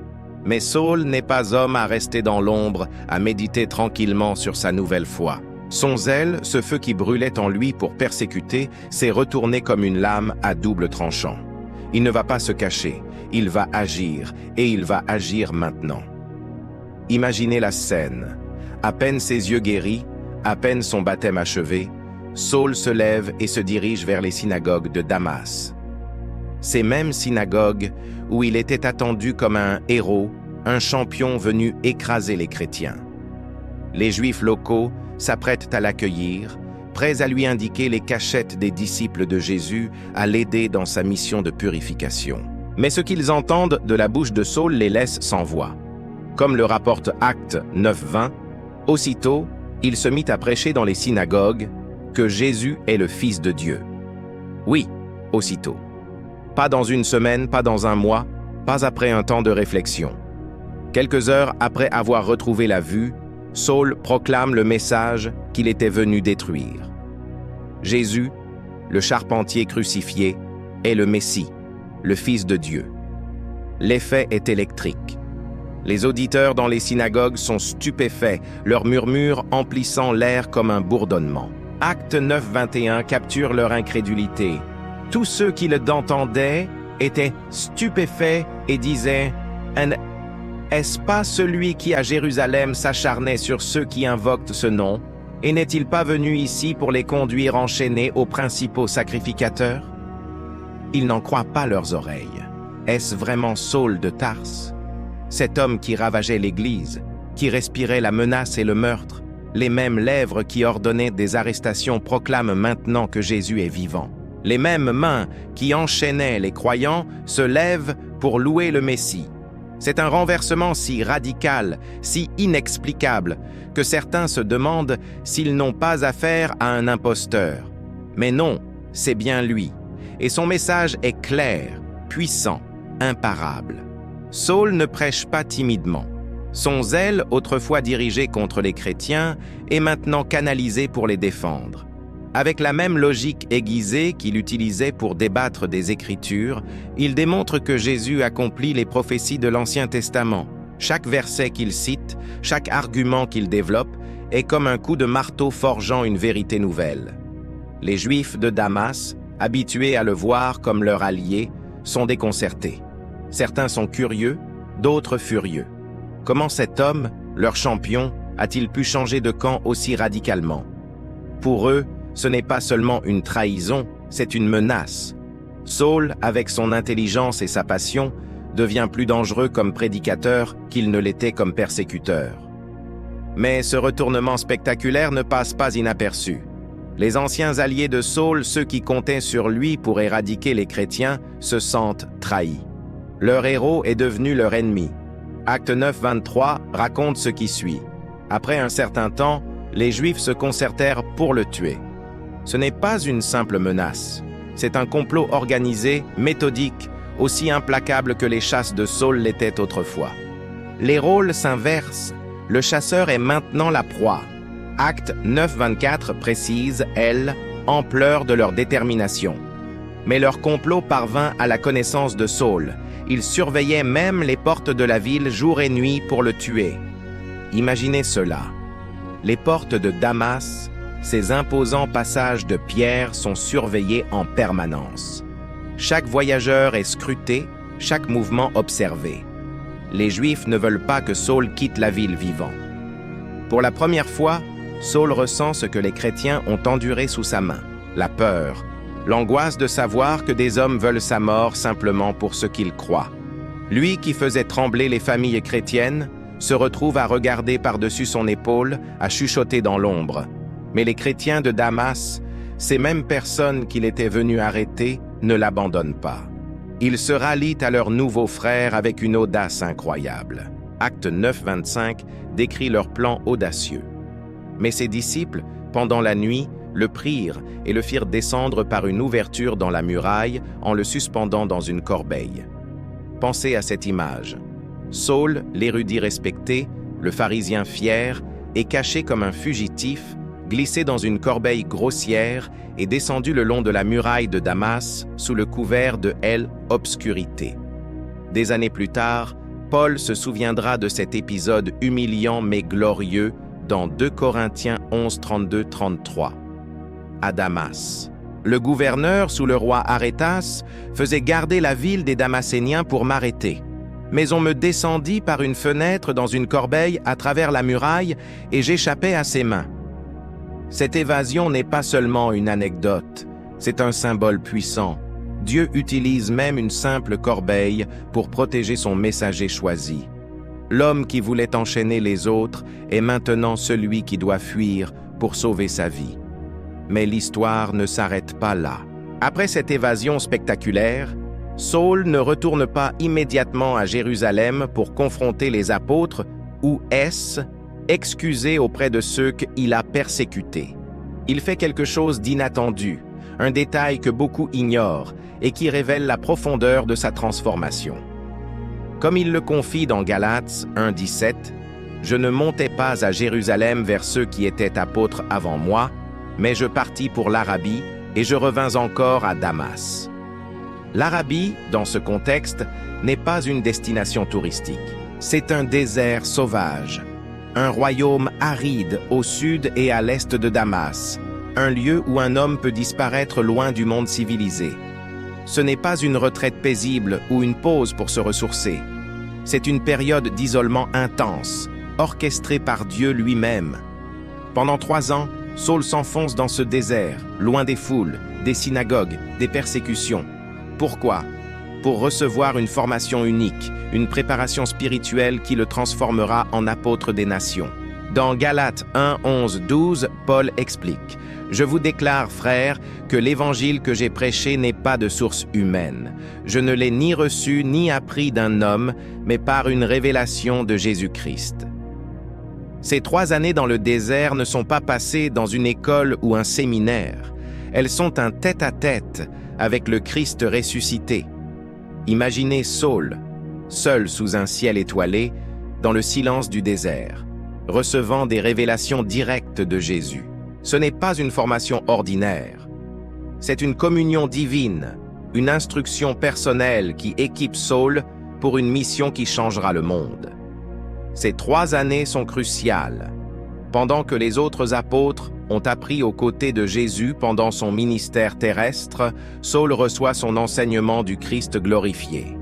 Mais Saul n'est pas homme à rester dans l'ombre, à méditer tranquillement sur sa nouvelle foi. Son zèle, ce feu qui brûlait en lui pour persécuter, s'est retourné comme une lame à double tranchant. Il ne va pas se cacher, il va agir, et il va agir maintenant. Imaginez la scène. À peine ses yeux guéris, à peine son baptême achevé, Saul se lève et se dirige vers les synagogues de Damas. Ces mêmes synagogues où il était attendu comme un héros, un champion venu écraser les chrétiens. Les Juifs locaux s'apprêtent à l'accueillir, prêts à lui indiquer les cachettes des disciples de Jésus, à l'aider dans sa mission de purification. Mais ce qu'ils entendent de la bouche de Saul les laisse sans voix. Comme le rapporte Acte 9, 20, aussitôt, il se mit à prêcher dans les synagogues, que Jésus est le Fils de Dieu. Oui, aussitôt. Pas dans une semaine, pas dans un mois, pas après un temps de réflexion. Quelques heures après avoir retrouvé la vue, Saul proclame le message qu'il était venu détruire. Jésus, le charpentier crucifié, est le Messie, le Fils de Dieu. L'effet est électrique. Les auditeurs dans les synagogues sont stupéfaits, leurs murmures emplissant l'air comme un bourdonnement. Acte 9, 21 capture leur incrédulité. Tous ceux qui l'entendaient étaient stupéfaits et disaient « Est-ce pas celui qui à Jérusalem s'acharnait sur ceux qui invoquent ce nom? Et n'est-il pas venu ici pour les conduire enchaînés aux principaux sacrificateurs ?» Ils n'en croient pas leurs oreilles. Est-ce vraiment Saul de Tarse? Cet homme qui ravageait l'Église, qui respirait la menace et le meurtre, les mêmes lèvres qui ordonnaient des arrestations proclament maintenant que Jésus est vivant. Les mêmes mains qui enchaînaient les croyants se lèvent pour louer le Messie. C'est un renversement si radical, si inexplicable, que certains se demandent s'ils n'ont pas affaire à un imposteur. Mais non, c'est bien lui. Et son message est clair, puissant, imparable. Saul ne prêche pas timidement. Son zèle, autrefois dirigé contre les chrétiens, est maintenant canalisé pour les défendre. Avec la même logique aiguisée qu'il utilisait pour débattre des Écritures, il démontre que Jésus accomplit les prophéties de l'Ancien Testament. Chaque verset qu'il cite, chaque argument qu'il développe, est comme un coup de marteau forgeant une vérité nouvelle. Les Juifs de Damas, habitués à le voir comme leur allié, sont déconcertés. Certains sont curieux, d'autres furieux. Comment cet homme, leur champion, a-t-il pu changer de camp aussi radicalement? Pour eux, ce n'est pas seulement une trahison, c'est une menace. Saul, avec son intelligence et sa passion, devient plus dangereux comme prédicateur qu'il ne l'était comme persécuteur. Mais ce retournement spectaculaire ne passe pas inaperçu. Les anciens alliés de Saul, ceux qui comptaient sur lui pour éradiquer les chrétiens, se sentent trahis. Leur héros est devenu leur ennemi. Acte 9, 23 raconte ce qui suit. Après un certain temps, les Juifs se concertèrent pour le tuer. Ce n'est pas une simple menace. C'est un complot organisé, méthodique, aussi implacable que les chasses de Saul l'étaient autrefois. Les rôles s'inversent. Le chasseur est maintenant la proie. Acte 9, 24 précise, elle, ampleur de leur détermination. Mais leur complot parvint à la connaissance de Saul. Il surveillait même les portes de la ville jour et nuit pour le tuer. Imaginez cela. Les portes de Damas, ces imposants passages de pierre sont surveillés en permanence. Chaque voyageur est scruté, chaque mouvement observé. Les Juifs ne veulent pas que Saul quitte la ville vivant. Pour la première fois, Saul ressent ce que les chrétiens ont enduré sous sa main, la peur, l'angoisse de savoir que des hommes veulent sa mort simplement pour ce qu'ils croient. Lui qui faisait trembler les familles chrétiennes se retrouve à regarder par-dessus son épaule, à chuchoter dans l'ombre. Mais les chrétiens de Damas, ces mêmes personnes qu'il était venu arrêter, ne l'abandonnent pas. Ils se rallient à leurs nouveaux frères avec une audace incroyable. Acte 9, 25 décrit leur plan audacieux. Mais ses disciples, pendant la nuit, le prirent et le firent descendre par une ouverture dans la muraille en le suspendant dans une corbeille. Pensez à cette image. Saul, l'érudit respecté, le pharisien fier, est caché comme un fugitif, glissé dans une corbeille grossière et descendu le long de la muraille de Damas sous le couvert de obscurité. Des années plus tard, Paul se souviendra de cet épisode humiliant mais glorieux dans 2 Corinthiens 11, 32-33. À Damas, le gouverneur sous le roi Arétas faisait garder la ville des Damaséniens pour m'arrêter. Mais on me descendit par une fenêtre dans une corbeille à travers la muraille et j'échappais à ses mains. Cette évasion n'est pas seulement une anecdote, c'est un symbole puissant. Dieu utilise même une simple corbeille pour protéger son messager choisi. L'homme qui voulait enchaîner les autres est maintenant celui qui doit fuir pour sauver sa vie. Mais l'histoire ne s'arrête pas là. Après cette évasion spectaculaire, Saul ne retourne pas immédiatement à Jérusalem pour confronter les apôtres ou excuser auprès de ceux qu'il a persécutés. Il fait quelque chose d'inattendu, un détail que beaucoup ignorent et qui révèle la profondeur de sa transformation. Comme il le confie dans Galates 1,17, « Je ne montai pas à Jérusalem vers ceux qui étaient apôtres avant moi, mais je partis pour l'Arabie et je revins encore à Damas. » L'Arabie, dans ce contexte, n'est pas une destination touristique. C'est un désert sauvage, un royaume aride au sud et à l'est de Damas, un lieu où un homme peut disparaître loin du monde civilisé. Ce n'est pas une retraite paisible ou une pause pour se ressourcer. C'est une période d'isolement intense, orchestrée par Dieu lui-même. Pendant 3 ans, Saul s'enfonce dans ce désert, loin des foules, des synagogues, des persécutions. Pourquoi? Pour recevoir une formation unique, une préparation spirituelle qui le transformera en apôtre des nations. Dans Galates 1, 11, 12, Paul explique « Je vous déclare, frères, que l'évangile que j'ai prêché n'est pas de source humaine. Je ne l'ai ni reçu ni appris d'un homme, mais par une révélation de Jésus-Christ. » Ces 3 années dans le désert ne sont pas passées dans une école ou un séminaire. Elles sont un tête-à-tête avec le Christ ressuscité. Imaginez Saul, seul sous un ciel étoilé, dans le silence du désert, recevant des révélations directes de Jésus. Ce n'est pas une formation ordinaire. C'est une communion divine, une instruction personnelle qui équipe Saul pour une mission qui changera le monde. Ces 3 années sont cruciales. Pendant que les autres apôtres ont appris aux côtés de Jésus pendant son ministère terrestre, Saul reçoit son enseignement du Christ glorifié.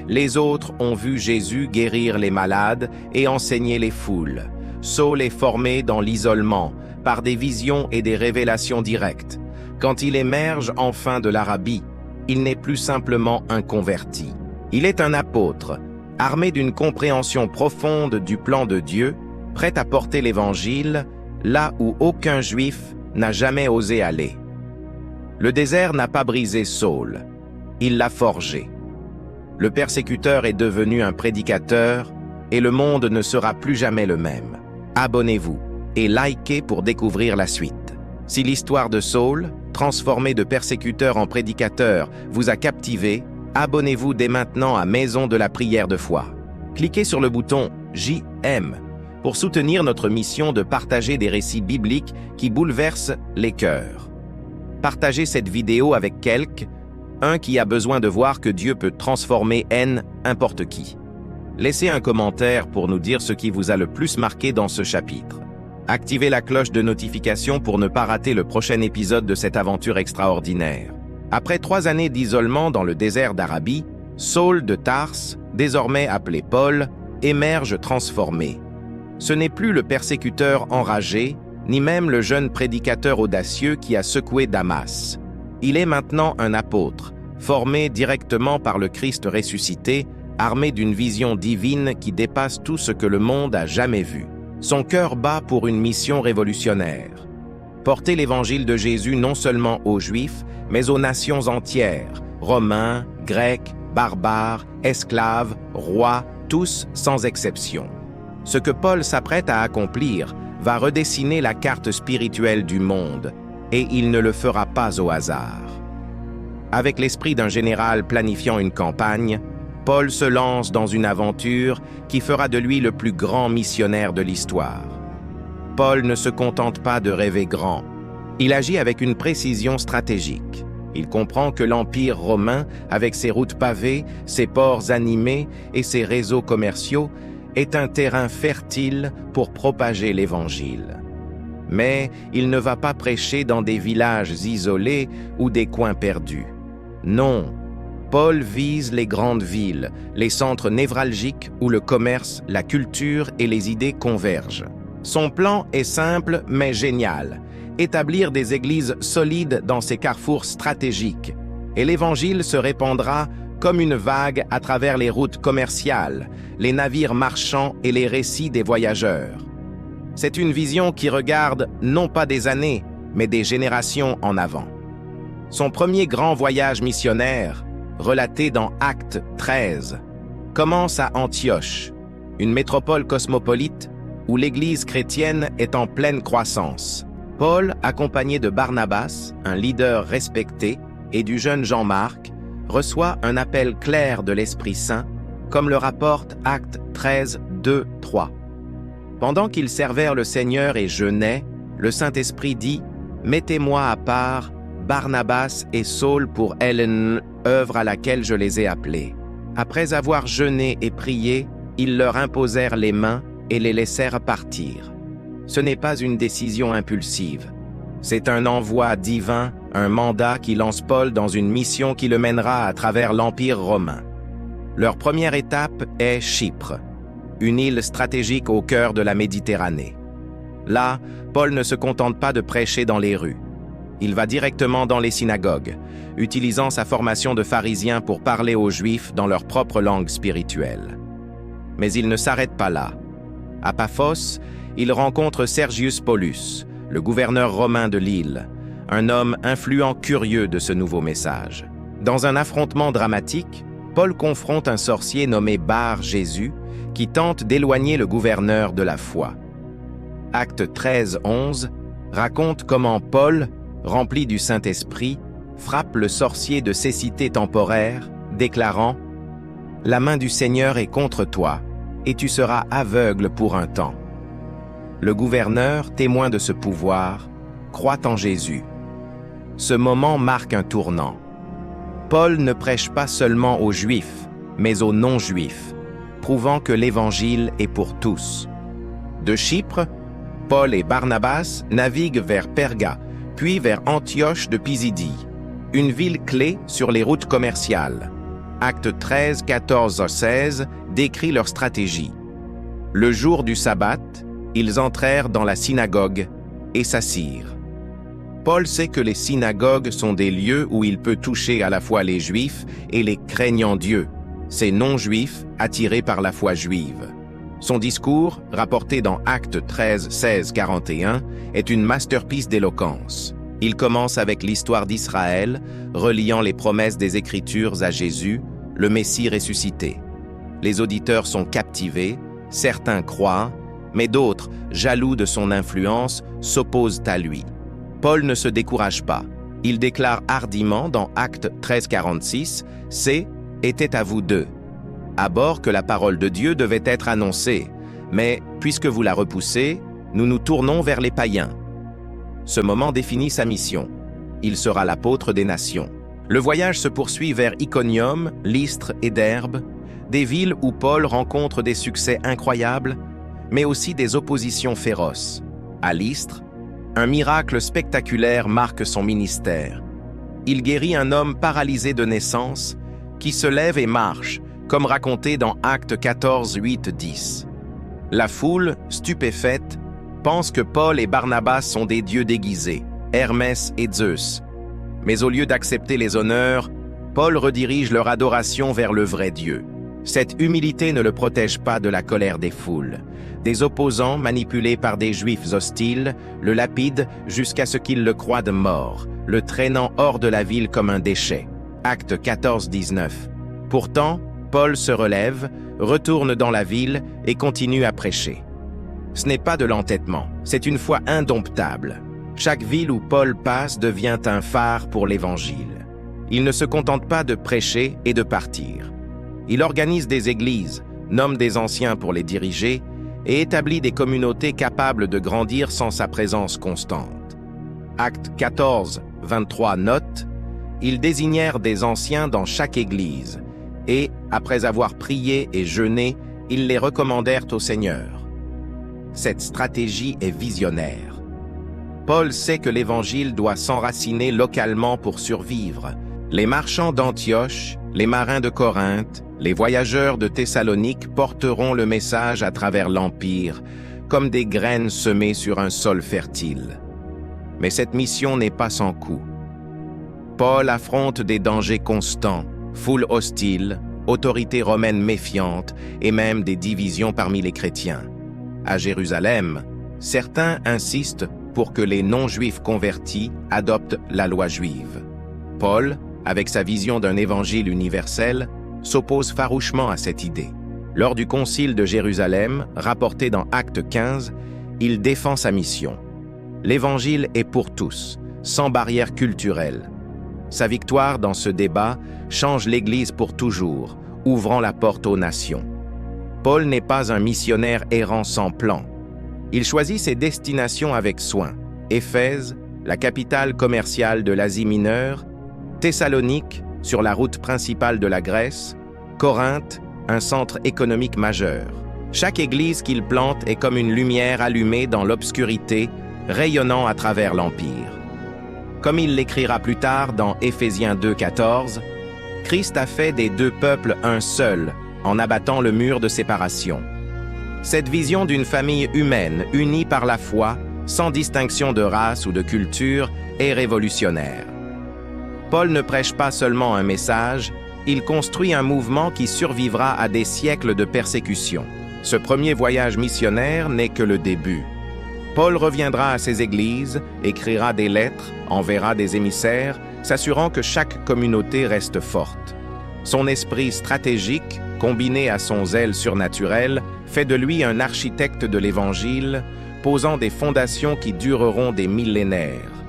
Les autres ont vu Jésus guérir les malades et enseigner les foules. Saul est formé dans l'isolement, par des visions et des révélations directes. Quand il émerge enfin de l'Arabie, il n'est plus simplement un converti. Il est un apôtre, armé d'une compréhension profonde du plan de Dieu, prêt à porter l'Évangile là où aucun Juif n'a jamais osé aller. Le désert n'a pas brisé Saul, il l'a forgé. Le persécuteur est devenu un prédicateur et le monde ne sera plus jamais le même. Abonnez-vous et likez pour découvrir la suite. Si l'histoire de Saul, transformé de persécuteur en prédicateur, vous a captivé, abonnez-vous dès maintenant à Maison de la prière de foi. Cliquez sur le bouton JM pour soutenir notre mission de partager des récits bibliques qui bouleversent les cœurs. Partagez cette vidéo avec quelqu'un qui a besoin de voir que Dieu peut transformer n'importe qui. Laissez un commentaire pour nous dire ce qui vous a le plus marqué dans ce chapitre. Activez la cloche de notification pour ne pas rater le prochain épisode de cette aventure extraordinaire. Après 3 années d'isolement dans le désert d'Arabie, Saul de Tarse, désormais appelé Paul, émerge transformé. Ce n'est plus le persécuteur enragé, ni même le jeune prédicateur audacieux qui a secoué Damas. Il est maintenant un apôtre, formé directement par le Christ ressuscité, armé d'une vision divine qui dépasse tout ce que le monde a jamais vu. Son cœur bat pour une mission révolutionnaire. Porter l'évangile de Jésus non seulement aux Juifs, mais aux nations entières, Romains, Grecs, barbares, esclaves, rois, tous sans exception. Ce que Paul s'apprête à accomplir va redessiner la carte spirituelle du monde, et il ne le fera pas au hasard. Avec l'esprit d'un général planifiant une campagne, Paul se lance dans une aventure qui fera de lui le plus grand missionnaire de l'histoire. Paul ne se contente pas de rêver grand. Il agit avec une précision stratégique. Il comprend que l'Empire romain, avec ses routes pavées, ses ports animés et ses réseaux commerciaux, est un terrain fertile pour propager l'Évangile. Mais il ne va pas prêcher dans des villages isolés ou des coins perdus. Non, Paul vise les grandes villes, les centres névralgiques où le commerce, la culture et les idées convergent. Son plan est simple mais génial. Établir des églises solides dans ces carrefours stratégiques. Et l'Évangile se répandra comme une vague à travers les routes commerciales, les navires marchands et les récits des voyageurs. C'est une vision qui regarde non pas des années, mais des générations en avant. Son premier grand voyage missionnaire, relaté dans Actes 13, commence à Antioche, une métropole cosmopolite où l'Église chrétienne est en pleine croissance. Paul, accompagné de Barnabas, un leader respecté, et du jeune Jean-Marc, reçoit un appel clair de l'Esprit Saint, comme le rapporte Actes 13, 2, 3. Pendant qu'ils servèrent le Seigneur et jeûnaient, le Saint-Esprit dit « Mettez-moi à part Barnabas et Saul pour Hélène, œuvre à laquelle je les ai appelés. » Après avoir jeûné et prié, ils leur imposèrent les mains et les laissèrent partir. Ce n'est pas une décision impulsive. C'est un envoi divin, un mandat qui lance Paul dans une mission qui le mènera à travers l'Empire romain. Leur première étape est Chypre, une île stratégique au cœur de la Méditerranée. Là, Paul ne se contente pas de prêcher dans les rues. Il va directement dans les synagogues, utilisant sa formation de pharisien pour parler aux Juifs dans leur propre langue spirituelle. Mais il ne s'arrête pas là. À Paphos, il rencontre Sergius Paulus, le gouverneur romain de l'île, un homme influent curieux de ce nouveau message. Dans un affrontement dramatique, Paul confronte un sorcier nommé Bar-Jésus qui tente d'éloigner le gouverneur de la foi. Acte 13, 11 raconte comment Paul, rempli du Saint-Esprit, frappe le sorcier de cécité temporaire, déclarant « La main du Seigneur est contre toi, et tu seras aveugle pour un temps. » Le gouverneur, témoin de ce pouvoir, croit en Jésus. Ce moment marque un tournant. Paul ne prêche pas seulement aux Juifs, mais aux non-Juifs, prouvant que l'Évangile est pour tous. De Chypre, Paul et Barnabas naviguent vers Perga, puis vers Antioche de Pisidie, une ville clé sur les routes commerciales. Acte 13, 14 à 16 décrit leur stratégie. Le jour du sabbat, ils entrèrent dans la synagogue et s'assirent. Paul sait que les synagogues sont des lieux où il peut toucher à la fois les Juifs et les craignants Dieu, ces non-Juifs attirés par la foi juive. Son discours, rapporté dans Actes 13, 16, 41, est une masterpiece d'éloquence. Il commence avec l'histoire d'Israël, reliant les promesses des Écritures à Jésus, le Messie ressuscité. Les auditeurs sont captivés, certains croient, mais d'autres, jaloux de son influence, s'opposent à lui. Paul ne se décourage pas. Il déclare hardiment dans Actes 13, 46, « C'est, était à vous deux. » À bord que la parole de Dieu devait être annoncée, mais puisque vous la repoussez, nous nous tournons vers les païens. Ce moment définit sa mission. Il sera l'apôtre des nations. Le voyage se poursuit vers Iconium, Lystre et Derbe, des villes où Paul rencontre des succès incroyables, mais aussi des oppositions féroces. À Lystre, un miracle spectaculaire marque son ministère. Il guérit un homme paralysé de naissance, qui se lève et marche, comme raconté dans Actes 14, 8, 10. La foule, stupéfaite, pense que Paul et Barnabas sont des dieux déguisés, Hermès et Zeus. Mais au lieu d'accepter les honneurs, Paul redirige leur adoration vers le vrai Dieu. Cette humilité ne le protège pas de la colère des foules. Des opposants, manipulés par des Juifs hostiles, le lapident jusqu'à ce qu'ils le croient de mort, le traînant hors de la ville comme un déchet. Acte 14, 19. Pourtant, Paul se relève, retourne dans la ville et continue à prêcher. Ce n'est pas de l'entêtement, c'est une foi indomptable. Chaque ville où Paul passe devient un phare pour l'Évangile. Il ne se contente pas de prêcher et de partir. Il organise des églises, nomme des anciens pour les diriger et établit des communautés capables de grandir sans sa présence constante. Acte 14, 23 note, « Ils désignèrent des anciens dans chaque église, et, après avoir prié et jeûné, ils les recommandèrent au Seigneur. » Cette stratégie est visionnaire. Paul sait que l'Évangile doit s'enraciner localement pour survivre. Les marchands d'Antioche, les marins de Corinthe, les voyageurs de Thessalonique porteront le message à travers l'Empire, comme des graines semées sur un sol fertile. Mais cette mission n'est pas sans coût. Paul affronte des dangers constants, foule hostile, autorité romaine méfiante et même des divisions parmi les chrétiens. À Jérusalem, certains insistent pour que les non-juifs convertis adoptent la loi juive. Paul, avec sa vision d'un évangile universel, s'oppose farouchement à cette idée. Lors du concile de Jérusalem, rapporté dans Acte 15, il défend sa mission. L'Évangile est pour tous, sans barrière culturelle. Sa victoire dans ce débat change l'Église pour toujours, ouvrant la porte aux nations. Paul n'est pas un missionnaire errant sans plan. Il choisit ses destinations avec soin. Éphèse, la capitale commerciale de l'Asie mineure, Thessalonique, sur la route principale de la Grèce, Corinthe, un centre économique majeur. Chaque église qu'il plante est comme une lumière allumée dans l'obscurité, rayonnant à travers l'Empire. Comme il l'écrira plus tard dans Éphésiens 2,14, Christ a fait des deux peuples un seul, en abattant le mur de séparation. Cette vision d'une famille humaine unie par la foi, sans distinction de race ou de culture, est révolutionnaire. Paul ne prêche pas seulement un message, il construit un mouvement qui survivra à des siècles de persécution. Ce premier voyage missionnaire n'est que le début. Paul reviendra à ses églises, écrira des lettres, enverra des émissaires, s'assurant que chaque communauté reste forte. Son esprit stratégique, combiné à son zèle surnaturel, fait de lui un architecte de l'Évangile, posant des fondations qui dureront des millénaires.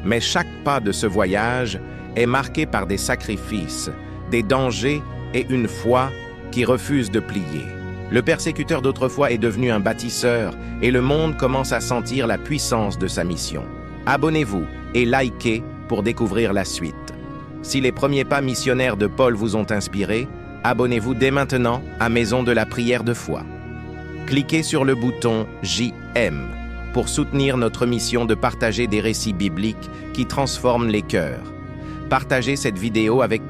Mais chaque pas de ce voyage est marqué par des sacrifices, des dangers et une foi qui refuse de plier. Le persécuteur d'autrefois est devenu un bâtisseur et le monde commence à sentir la puissance de sa mission. Abonnez-vous et likez pour découvrir la suite. Si les premiers pas missionnaires de Paul vous ont inspiré, abonnez-vous dès maintenant à Maison de la prière de foi. Cliquez sur le bouton JM pour soutenir notre mission de partager des récits bibliques qui transforment les cœurs. Partagez cette vidéo avec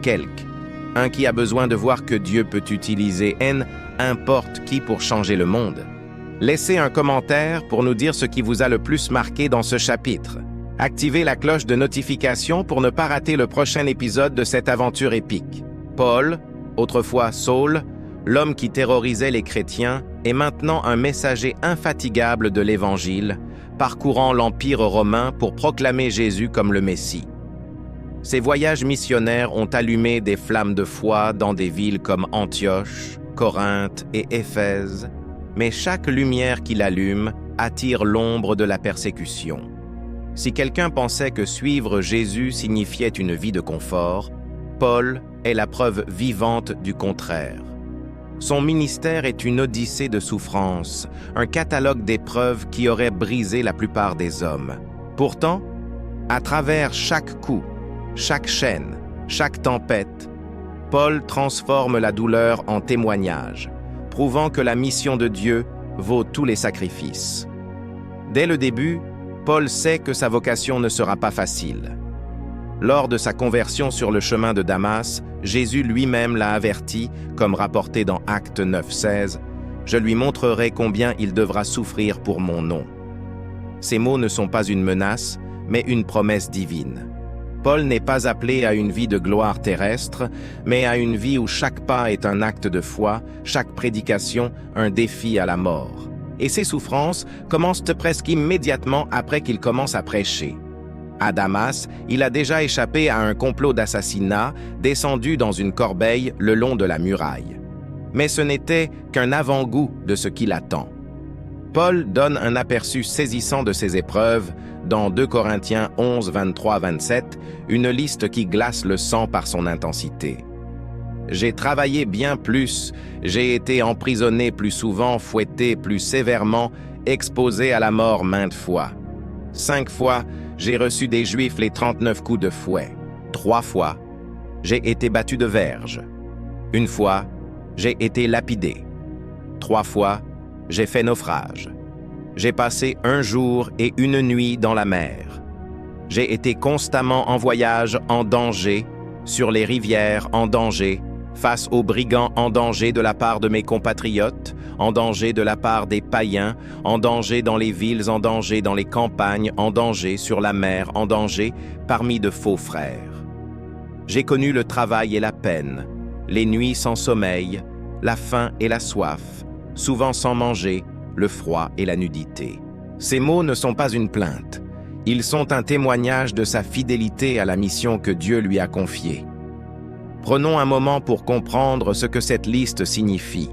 un qui a besoin de voir que Dieu peut utiliser n'importe qui pour changer le monde. Laissez un commentaire pour nous dire ce qui vous a le plus marqué dans ce chapitre. Activez la cloche de notification pour ne pas rater le prochain épisode de cette aventure épique. Paul, autrefois Saul, l'homme qui terrorisait les chrétiens, est maintenant un messager infatigable de l'Évangile, parcourant l'Empire romain pour proclamer Jésus comme le Messie. Ces voyages missionnaires ont allumé des flammes de foi dans des villes comme Antioche, Corinthe et Éphèse, mais chaque lumière qu'il allume attire l'ombre de la persécution. Si quelqu'un pensait que suivre Jésus signifiait une vie de confort, Paul est la preuve vivante du contraire. Son ministère est une odyssée de souffrances, un catalogue d'épreuves qui aurait brisé la plupart des hommes. Pourtant, à travers chaque coup, chaque chaîne, chaque tempête, Paul transforme la douleur en témoignage, prouvant que la mission de Dieu vaut tous les sacrifices. Dès le début, Paul sait que sa vocation ne sera pas facile. Lors de sa conversion sur le chemin de Damas, Jésus lui-même l'a averti, comme rapporté dans Actes 9,16, « Je lui montrerai combien il devra souffrir pour mon nom. » Ces mots ne sont pas une menace, mais une promesse divine. Paul n'est pas appelé à une vie de gloire terrestre, mais à une vie où chaque pas est un acte de foi, chaque prédication un défi à la mort. Et ces souffrances commencent presque immédiatement après qu'il commence à prêcher. À Damas, il a déjà échappé à un complot d'assassinat, descendu dans une corbeille le long de la muraille. Mais ce n'était qu'un avant-goût de ce qui l'attend. Paul donne un aperçu saisissant de ses épreuves dans 2 Corinthiens 11, 23-27, une liste qui glace le sang par son intensité. « J'ai travaillé bien plus, j'ai été emprisonné plus souvent, fouetté plus sévèrement, exposé à la mort maintes fois. 5 fois, j'ai reçu des Juifs les 39 coups de fouet. 3 fois, j'ai été battu de verge. 1 fois, j'ai été lapidé. 3 fois, j'ai fait naufrage. J'ai passé 1 jour et 1 nuit dans la mer. J'ai été constamment en voyage en danger, sur les rivières en danger, face aux brigands en danger de la part de mes compatriotes, en danger de la part des païens, en danger dans les villes, en danger dans les campagnes, en danger sur la mer, en danger parmi de faux frères. J'ai connu le travail et la peine, les nuits sans sommeil, la faim et la soif, souvent sans manger, le froid et la nudité. Ces mots ne sont pas une plainte. Ils sont un témoignage de sa fidélité à la mission que Dieu lui a confiée. Prenons un moment pour comprendre ce que cette liste signifie.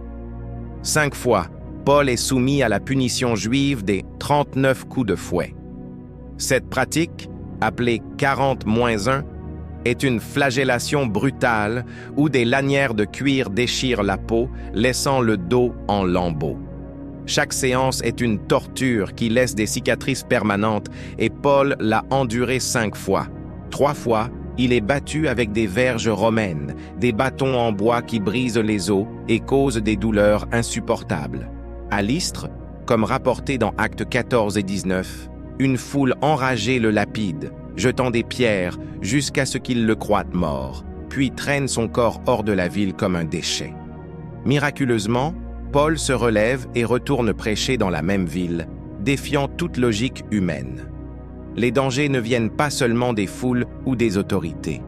5 fois, Paul est soumis à la punition juive des 39 coups de fouet. Cette pratique, appelée 40-1, est une flagellation brutale où des lanières de cuir déchirent la peau, laissant le dos en lambeaux. Chaque séance est une torture qui laisse des cicatrices permanentes et Paul l'a enduré 5 fois. 3 fois, il est battu avec des verges romaines, des bâtons en bois qui brisent les os et causent des douleurs insupportables. À Lystre, comme rapporté dans Actes 14 et 19, une foule enragée le lapide, jetant des pierres jusqu'à ce qu'il le croie mort, puis traîne son corps hors de la ville comme un déchet. Miraculeusement, Paul se relève et retourne prêcher dans la même ville, défiant toute logique humaine. Les dangers ne viennent pas seulement des foules ou des autorités.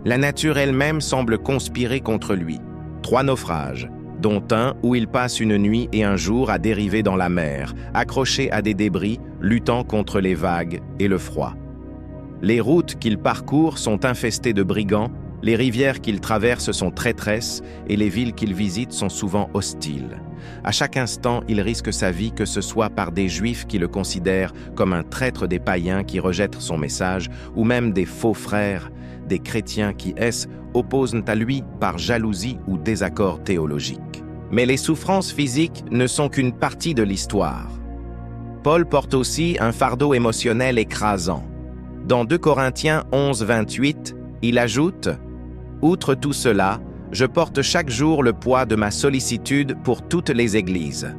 La nature elle-même semble conspirer contre lui. 3 naufrages, dont un où il passe une nuit et un jour à dériver dans la mer, accroché à des débris, luttant contre les vagues et le froid. Les routes qu'il parcourt sont infestées de brigands, les rivières qu'il traverse sont traîtresses et les villes qu'il visite sont souvent hostiles. À chaque instant, il risque sa vie, que ce soit par des Juifs qui le considèrent comme un traître des païens qui rejettent son message, ou même des faux frères, des chrétiens qui, opposent à lui par jalousie ou désaccord théologique. Mais les souffrances physiques ne sont qu'une partie de l'histoire. Paul porte aussi un fardeau émotionnel écrasant. Dans 2 Corinthiens 11-28, il ajoute « Outre tout cela, je porte chaque jour le poids de ma sollicitude pour toutes les églises.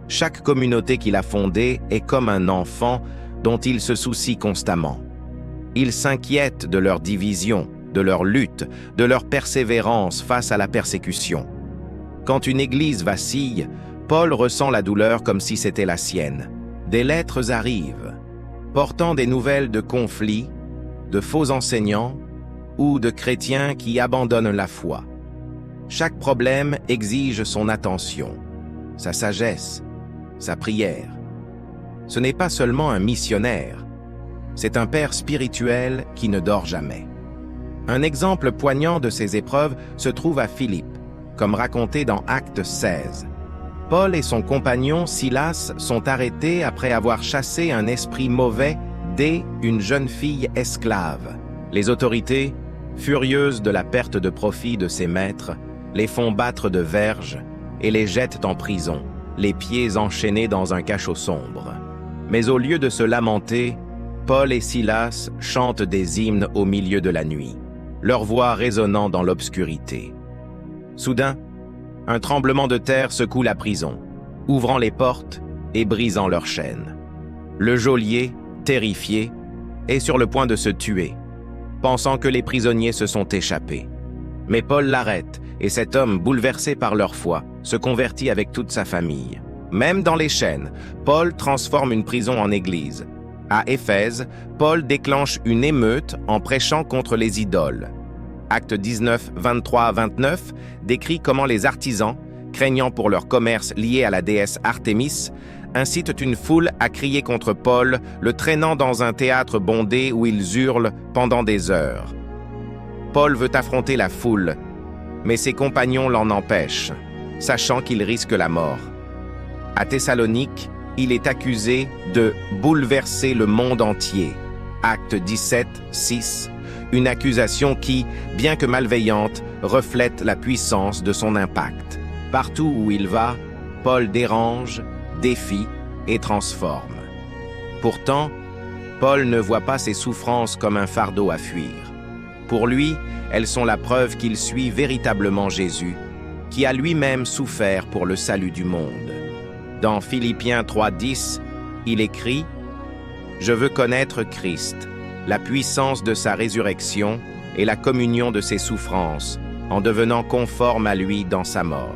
Chaque communauté qu'il a fondée est comme un enfant dont il se soucie constamment. Il s'inquiète de leur division, de leur lutte, de leur persévérance face à la persécution. Quand une église vacille, Paul ressent la douleur comme si c'était la sienne. Des lettres arrivent, portant des nouvelles de conflits, de faux enseignants ou de chrétiens qui abandonnent la foi. Chaque problème exige son attention, sa sagesse, sa prière. Ce n'est pas seulement un missionnaire, c'est un père spirituel qui ne dort jamais. Un exemple poignant de ces épreuves se trouve à Philippe, comme raconté dans Actes 16. Paul et son compagnon Silas sont arrêtés après avoir chassé un esprit mauvais dès une jeune fille esclave. Les autorités, furieuses de la perte de profit de ses maîtres, les font battre de verges et les jettent en prison, les pieds enchaînés dans un cachot sombre. Mais au lieu de se lamenter, Paul et Silas chantent des hymnes au milieu de la nuit, leur voix résonnant dans l'obscurité. Soudain, un tremblement de terre secoue la prison, ouvrant les portes et brisant leurs chaînes. Le geôlier, terrifié, est sur le point de se tuer, pensant que les prisonniers se sont échappés. Mais Paul l'arrête, et cet homme, bouleversé par leur foi, se convertit avec toute sa famille. Même dans les chaînes, Paul transforme une prison en église. À Éphèse, Paul déclenche une émeute en prêchant contre les idoles. Acte 19, 23-29 décrit comment les artisans, craignant pour leur commerce lié à la déesse Artémis, incitent une foule à crier contre Paul, le traînant dans un théâtre bondé où ils hurlent pendant des heures. Paul veut affronter la foule, mais ses compagnons l'en empêchent, sachant qu'il risque la mort. À Thessalonique, il est accusé de bouleverser le monde entier. Acte 17, 6, une accusation qui, bien que malveillante, reflète la puissance de son impact. Partout où il va, Paul dérange, défie et transforme. Pourtant, Paul ne voit pas ses souffrances comme un fardeau à fuir. Pour lui, elles sont la preuve qu'il suit véritablement Jésus, qui a lui-même souffert pour le salut du monde. Dans Philippiens 3:10, il écrit « Je veux connaître Christ, la puissance de sa résurrection et la communion de ses souffrances, en devenant conforme à lui dans sa mort. »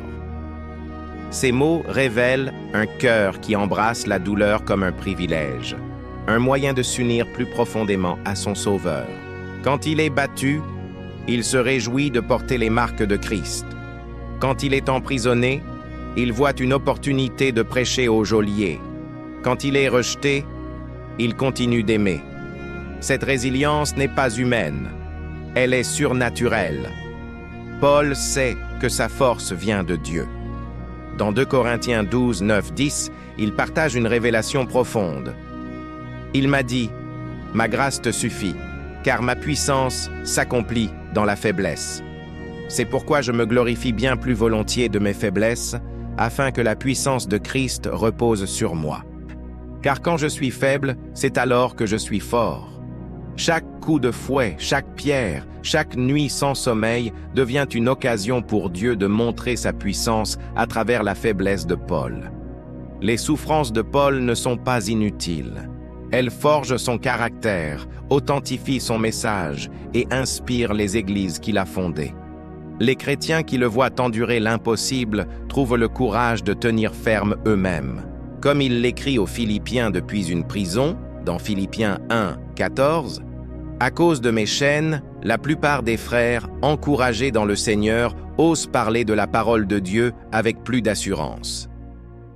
Ces mots révèlent un cœur qui embrasse la douleur comme un privilège, un moyen de s'unir plus profondément à son Sauveur. Quand il est battu, il se réjouit de porter les marques de Christ. Quand il est emprisonné, il voit une opportunité de prêcher aux geôliers. Quand il est rejeté, il continue d'aimer. Cette résilience n'est pas humaine, elle est surnaturelle. Paul sait que sa force vient de Dieu. Dans 2 Corinthiens 12, 9, 10, il partage une révélation profonde. Il m'a dit, Ma grâce te suffit, car ma puissance s'accomplit dans la faiblesse. C'est pourquoi je me glorifie bien plus volontiers de mes faiblesses, afin que la puissance de Christ repose sur moi. Car quand je suis faible, c'est alors que je suis fort. Chaque coup de fouet, chaque pierre, chaque nuit sans sommeil devient une occasion pour Dieu de montrer sa puissance à travers la faiblesse de Paul. Les souffrances de Paul ne sont pas inutiles. Elles forgent son caractère, authentifient son message et inspirent les églises qu'il a fondées. Les chrétiens qui le voient endurer l'impossible trouvent le courage de tenir ferme eux-mêmes. Comme il l'écrit aux Philippiens depuis une prison, dans Philippiens 1, 14, « À cause de mes chaînes, la plupart des frères, encouragés dans le Seigneur, osent parler de la parole de Dieu avec plus d'assurance. »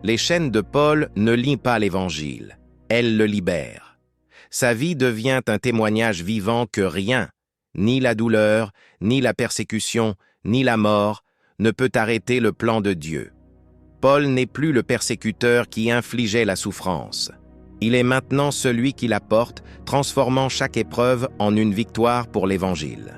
Les chaînes de Paul ne lient pas l'Évangile, elles le libèrent. Sa vie devient un témoignage vivant que rien, ni la douleur, ni la persécution, ni la mort, ne peut arrêter le plan de Dieu. Paul n'est plus le persécuteur qui infligeait la souffrance. Il est maintenant celui qui la porte, transformant chaque épreuve en une victoire pour l'Évangile.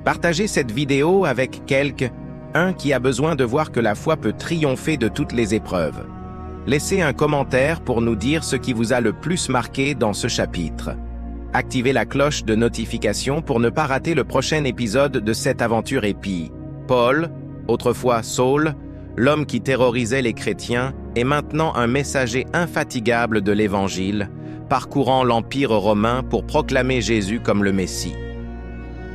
Partagez cette vidéo avec quelqu'un qui a besoin de voir que la foi peut triompher de toutes les épreuves. Laissez un commentaire pour nous dire ce qui vous a le plus marqué dans ce chapitre. Activez la cloche de notification pour ne pas rater le prochain épisode de cette aventure épique. Paul, autrefois Saul, l'homme qui terrorisait les chrétiens, est maintenant un messager infatigable de l'Évangile, parcourant l'Empire romain pour proclamer Jésus comme le Messie.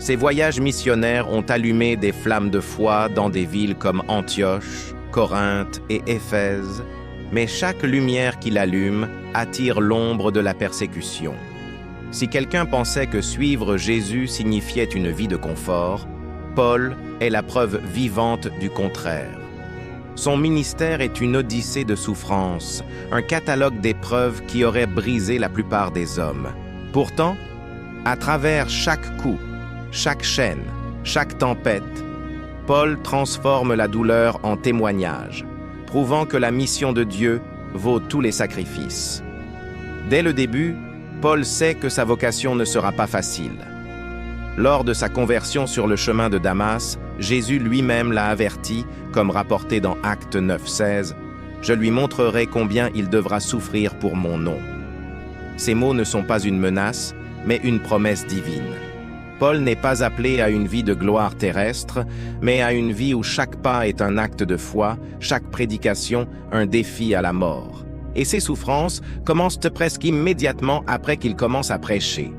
Ces voyages missionnaires ont allumé des flammes de foi dans des villes comme Antioche, Corinthe et Éphèse, mais chaque lumière qu'il allume attire l'ombre de la persécution. Si quelqu'un pensait que suivre Jésus signifiait une vie de confort, Paul est la preuve vivante du contraire. Son ministère est une odyssée de souffrances, un catalogue d'épreuves qui aurait brisé la plupart des hommes. Pourtant, à travers chaque coup, chaque chaîne, chaque tempête, Paul transforme la douleur en témoignage, prouvant que la mission de Dieu vaut tous les sacrifices. Dès le début, Paul sait que sa vocation ne sera pas facile. Lors de sa conversion sur le chemin de Damas, Jésus lui-même l'a averti, comme rapporté dans Actes 9:16, « Je lui montrerai combien il devra souffrir pour mon nom. » Ces mots ne sont pas une menace, mais une promesse divine. Paul n'est pas appelé à une vie de gloire terrestre, mais à une vie où chaque pas est un acte de foi, chaque prédication un défi à la mort. Et ses souffrances commencent presque immédiatement après qu'il commence à prêcher.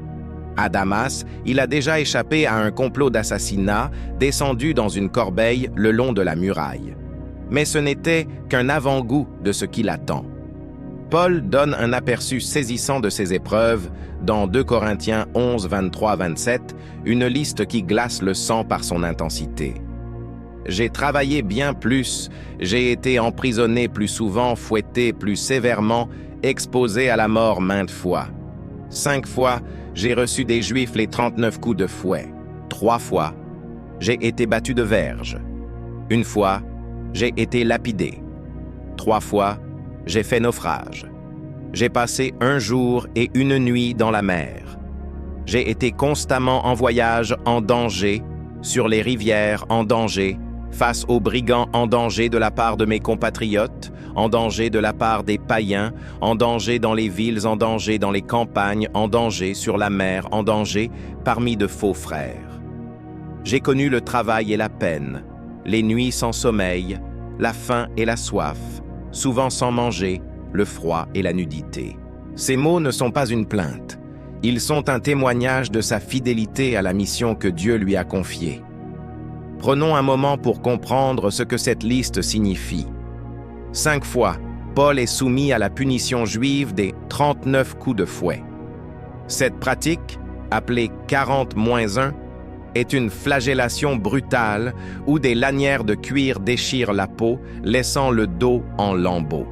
À Damas, il a déjà échappé à un complot d'assassinat, descendu dans une corbeille le long de la muraille. Mais ce n'était qu'un avant-goût de ce qui l'attend. Paul donne un aperçu saisissant de ses épreuves dans 2 Corinthiens 11, 23-27, une liste qui glace le sang par son intensité. « J'ai travaillé bien plus, j'ai été emprisonné plus souvent, fouetté plus sévèrement, exposé à la mort maintes fois. 5 fois, j'ai reçu des Juifs les 39 coups de fouet. 3 fois, j'ai été battu de verge. 1 fois, j'ai été lapidé. 3 fois, j'ai fait naufrage. J'ai passé 1 jour et 1 nuit dans la mer. J'ai été constamment en voyage en danger, sur les rivières en danger, face aux brigands en danger de la part de mes compatriotes, en danger de la part des païens, en danger dans les villes, en danger dans les campagnes, en danger sur la mer, en danger parmi de faux frères. J'ai connu le travail et la peine, les nuits sans sommeil, la faim et la soif, souvent sans manger, le froid et la nudité. Ces mots ne sont pas une plainte. Ils sont un témoignage de sa fidélité à la mission que Dieu lui a confiée. Prenons un moment pour comprendre ce que cette liste signifie. 5 fois, Paul est soumis à la punition juive des 39 coups de fouet. Cette pratique, appelée 40-1, est une flagellation brutale où des lanières de cuir déchirent la peau, laissant le dos en lambeaux.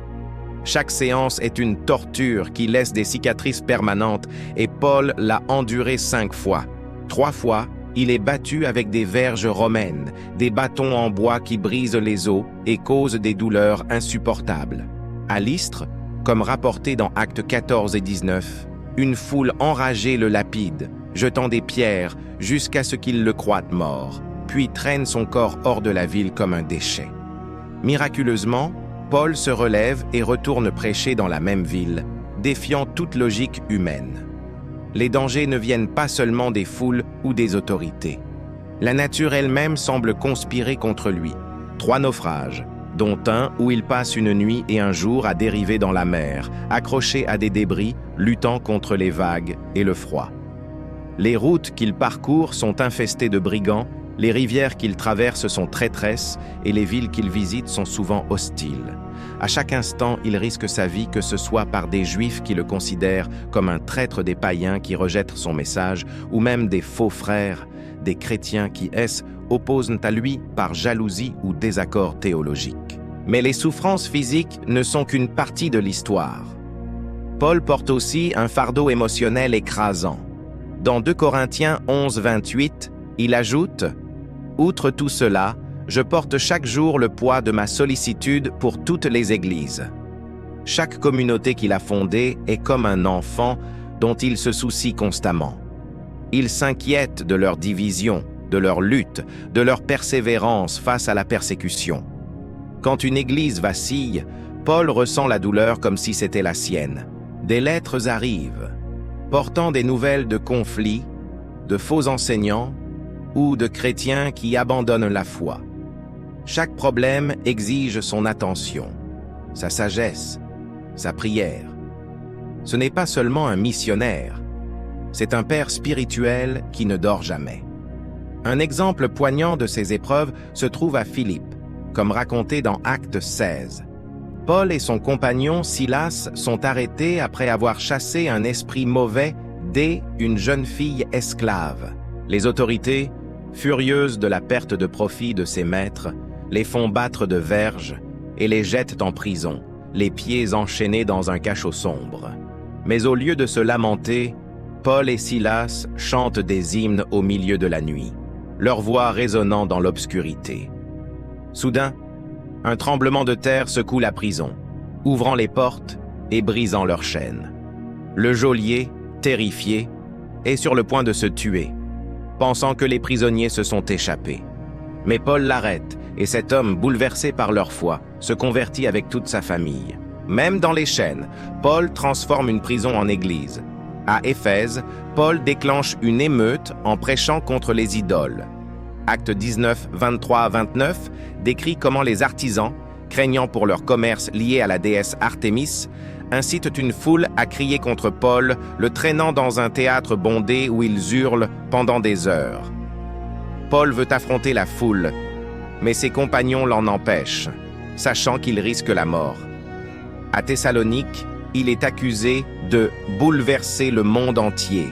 Chaque séance est une torture qui laisse des cicatrices permanentes et Paul l'a enduré 5 fois. 3 fois, il est battu avec des verges romaines, des bâtons en bois qui brisent les os et causent des douleurs insupportables. À Lystre, comme rapporté dans Actes 14 et 19, une foule enragée le lapide, jetant des pierres jusqu'à ce qu'il le croie mort, puis traîne son corps hors de la ville comme un déchet. Miraculeusement, Paul se relève et retourne prêcher dans la même ville, défiant toute logique humaine. Les dangers ne viennent pas seulement des foules ou des autorités. La nature elle-même semble conspirer contre lui. 3 naufrages, dont un où il passe une nuit et un jour à dériver dans la mer, accroché à des débris, luttant contre les vagues et le froid. Les routes qu'il parcourt sont infestées de brigands, les rivières qu'il traverse sont traîtresses et les villes qu'il visite sont souvent hostiles. À chaque instant, il risque sa vie, que ce soit par des Juifs qui le considèrent comme un traître, des païens qui rejettent son message, ou même des faux frères, des chrétiens qui, opposent à lui par jalousie ou désaccord théologique. Mais les souffrances physiques ne sont qu'une partie de l'histoire. Paul porte aussi un fardeau émotionnel écrasant. Dans 2 Corinthiens 11-28, il ajoute « Outre tout cela, je porte chaque jour le poids de ma sollicitude pour toutes les églises. Chaque communauté qu'il a fondée est comme un enfant dont il se soucie constamment. Il s'inquiète de leur division, de leur lutte, de leur persévérance face à la persécution. Quand une église vacille, Paul ressent la douleur comme si c'était la sienne. Des lettres arrivent, portant des nouvelles de conflits, de faux enseignants ou de chrétiens qui abandonnent la foi. Chaque problème exige son attention, sa sagesse, sa prière. Ce n'est pas seulement un missionnaire, c'est un père spirituel qui ne dort jamais. Un exemple poignant de ces épreuves se trouve à Philippe, comme raconté dans Actes 16. Paul et son compagnon Silas sont arrêtés après avoir chassé un esprit mauvais dès une jeune fille esclave. Les autorités, furieuses de la perte de profit de ses maîtres, les font battre de verges et les jettent en prison, les pieds enchaînés dans un cachot sombre. Mais au lieu de se lamenter, Paul et Silas chantent des hymnes au milieu de la nuit, leur voix résonnant dans l'obscurité. Soudain, un tremblement de terre secoue la prison, ouvrant les portes et brisant leurs chaînes. Le geôlier, terrifié, est sur le point de se tuer, pensant que les prisonniers se sont échappés. Mais Paul l'arrête, et cet homme, bouleversé par leur foi, se convertit avec toute sa famille. Même dans les chaînes, Paul transforme une prison en église. À Éphèse, Paul déclenche une émeute en prêchant contre les idoles. Acte 19, 23-29 décrit comment les artisans, craignant pour leur commerce lié à la déesse Artémis, incitent une foule à crier contre Paul, le traînant dans un théâtre bondé où ils hurlent pendant des heures. Paul veut affronter la foule, mais ses compagnons l'en empêchent, sachant qu'il risque la mort. À Thessalonique, il est accusé de bouleverser le monde entier.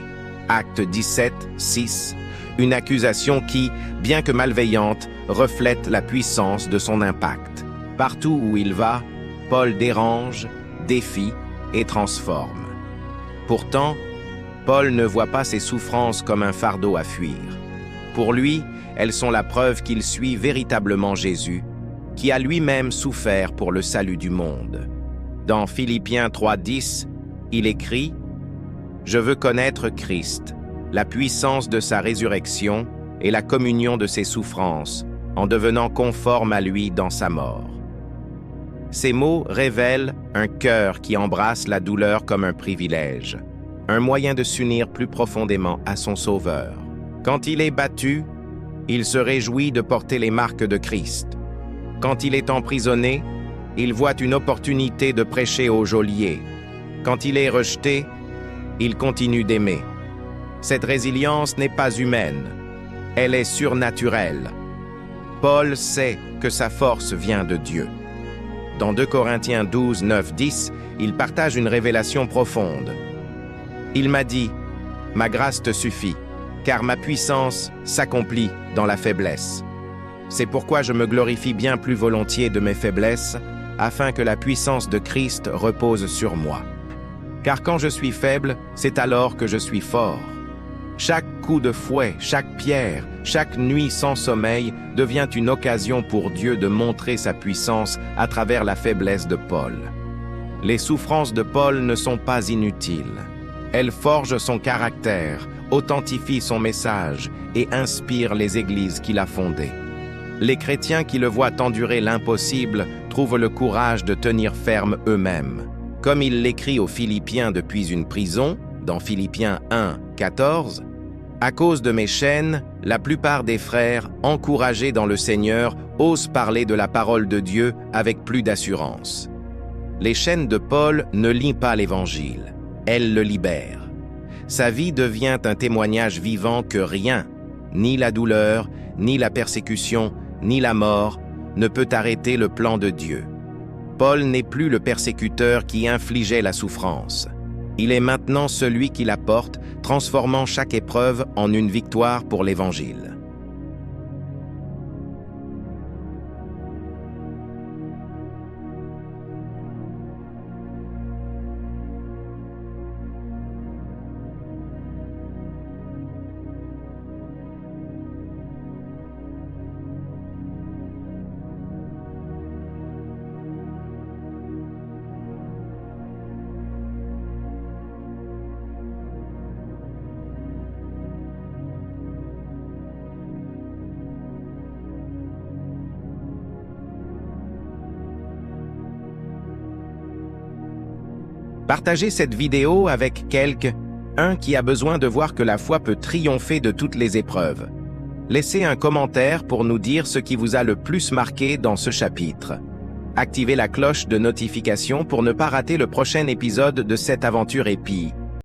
Acte 17, 6, une accusation qui, bien que malveillante, reflète la puissance de son impact. Partout où il va, Paul dérange, défie et transforme. Pourtant, Paul ne voit pas ses souffrances comme un fardeau à fuir. Pour lui, elles sont la preuve qu'il suit véritablement Jésus, qui a lui-même souffert pour le salut du monde. Dans Philippiens 3:10, il écrit « Je veux connaître Christ, la puissance de sa résurrection et la communion de ses souffrances, en devenant conforme à lui dans sa mort. » Ces mots révèlent un cœur qui embrasse la douleur comme un privilège, un moyen de s'unir plus profondément à son Sauveur. Quand il est battu, il se réjouit de porter les marques de Christ. Quand il est emprisonné, il voit une opportunité de prêcher aux geôliers. Quand il est rejeté, il continue d'aimer. Cette résilience n'est pas humaine, elle est surnaturelle. Paul sait que sa force vient de Dieu. Dans 2 Corinthiens 12, 9, 10, il partage une révélation profonde. Il m'a dit, « Ma grâce te suffit, car ma puissance s'accomplit dans la faiblesse. C'est pourquoi je me glorifie bien plus volontiers de mes faiblesses, afin que la puissance de Christ repose sur moi. Car quand je suis faible, c'est alors que je suis fort. Chaque coup de fouet, chaque pierre, chaque nuit sans sommeil devient une occasion pour Dieu de montrer sa puissance à travers la faiblesse de Paul. Les souffrances de Paul ne sont pas inutiles. Elles forgent son caractère, authentifient son message et inspirent les églises qu'il a fondées. Les chrétiens qui le voient endurer l'impossible trouvent le courage de tenir ferme eux-mêmes. Comme il l'écrit aux Philippiens depuis une prison, dans Philippiens 1, 14, « À cause de mes chaînes, la plupart des frères, encouragés dans le Seigneur, osent parler de la parole de Dieu avec plus d'assurance. » Les chaînes de Paul ne lient pas l'Évangile, elles le libèrent. Sa vie devient un témoignage vivant que rien, ni la douleur, ni la persécution, ni la mort, ne peut arrêter le plan de Dieu. Paul n'est plus le persécuteur qui infligeait la souffrance. Il est maintenant celui qui la porte, transformant chaque épreuve en une victoire pour l'Évangile. Partagez cette vidéo avec quelqu'un qui a besoin de voir que la foi peut triompher de toutes les épreuves. Laissez un commentaire pour nous dire ce qui vous a le plus marqué dans ce chapitre. Activez la cloche de notification pour ne pas rater le prochain épisode de cette aventure épique.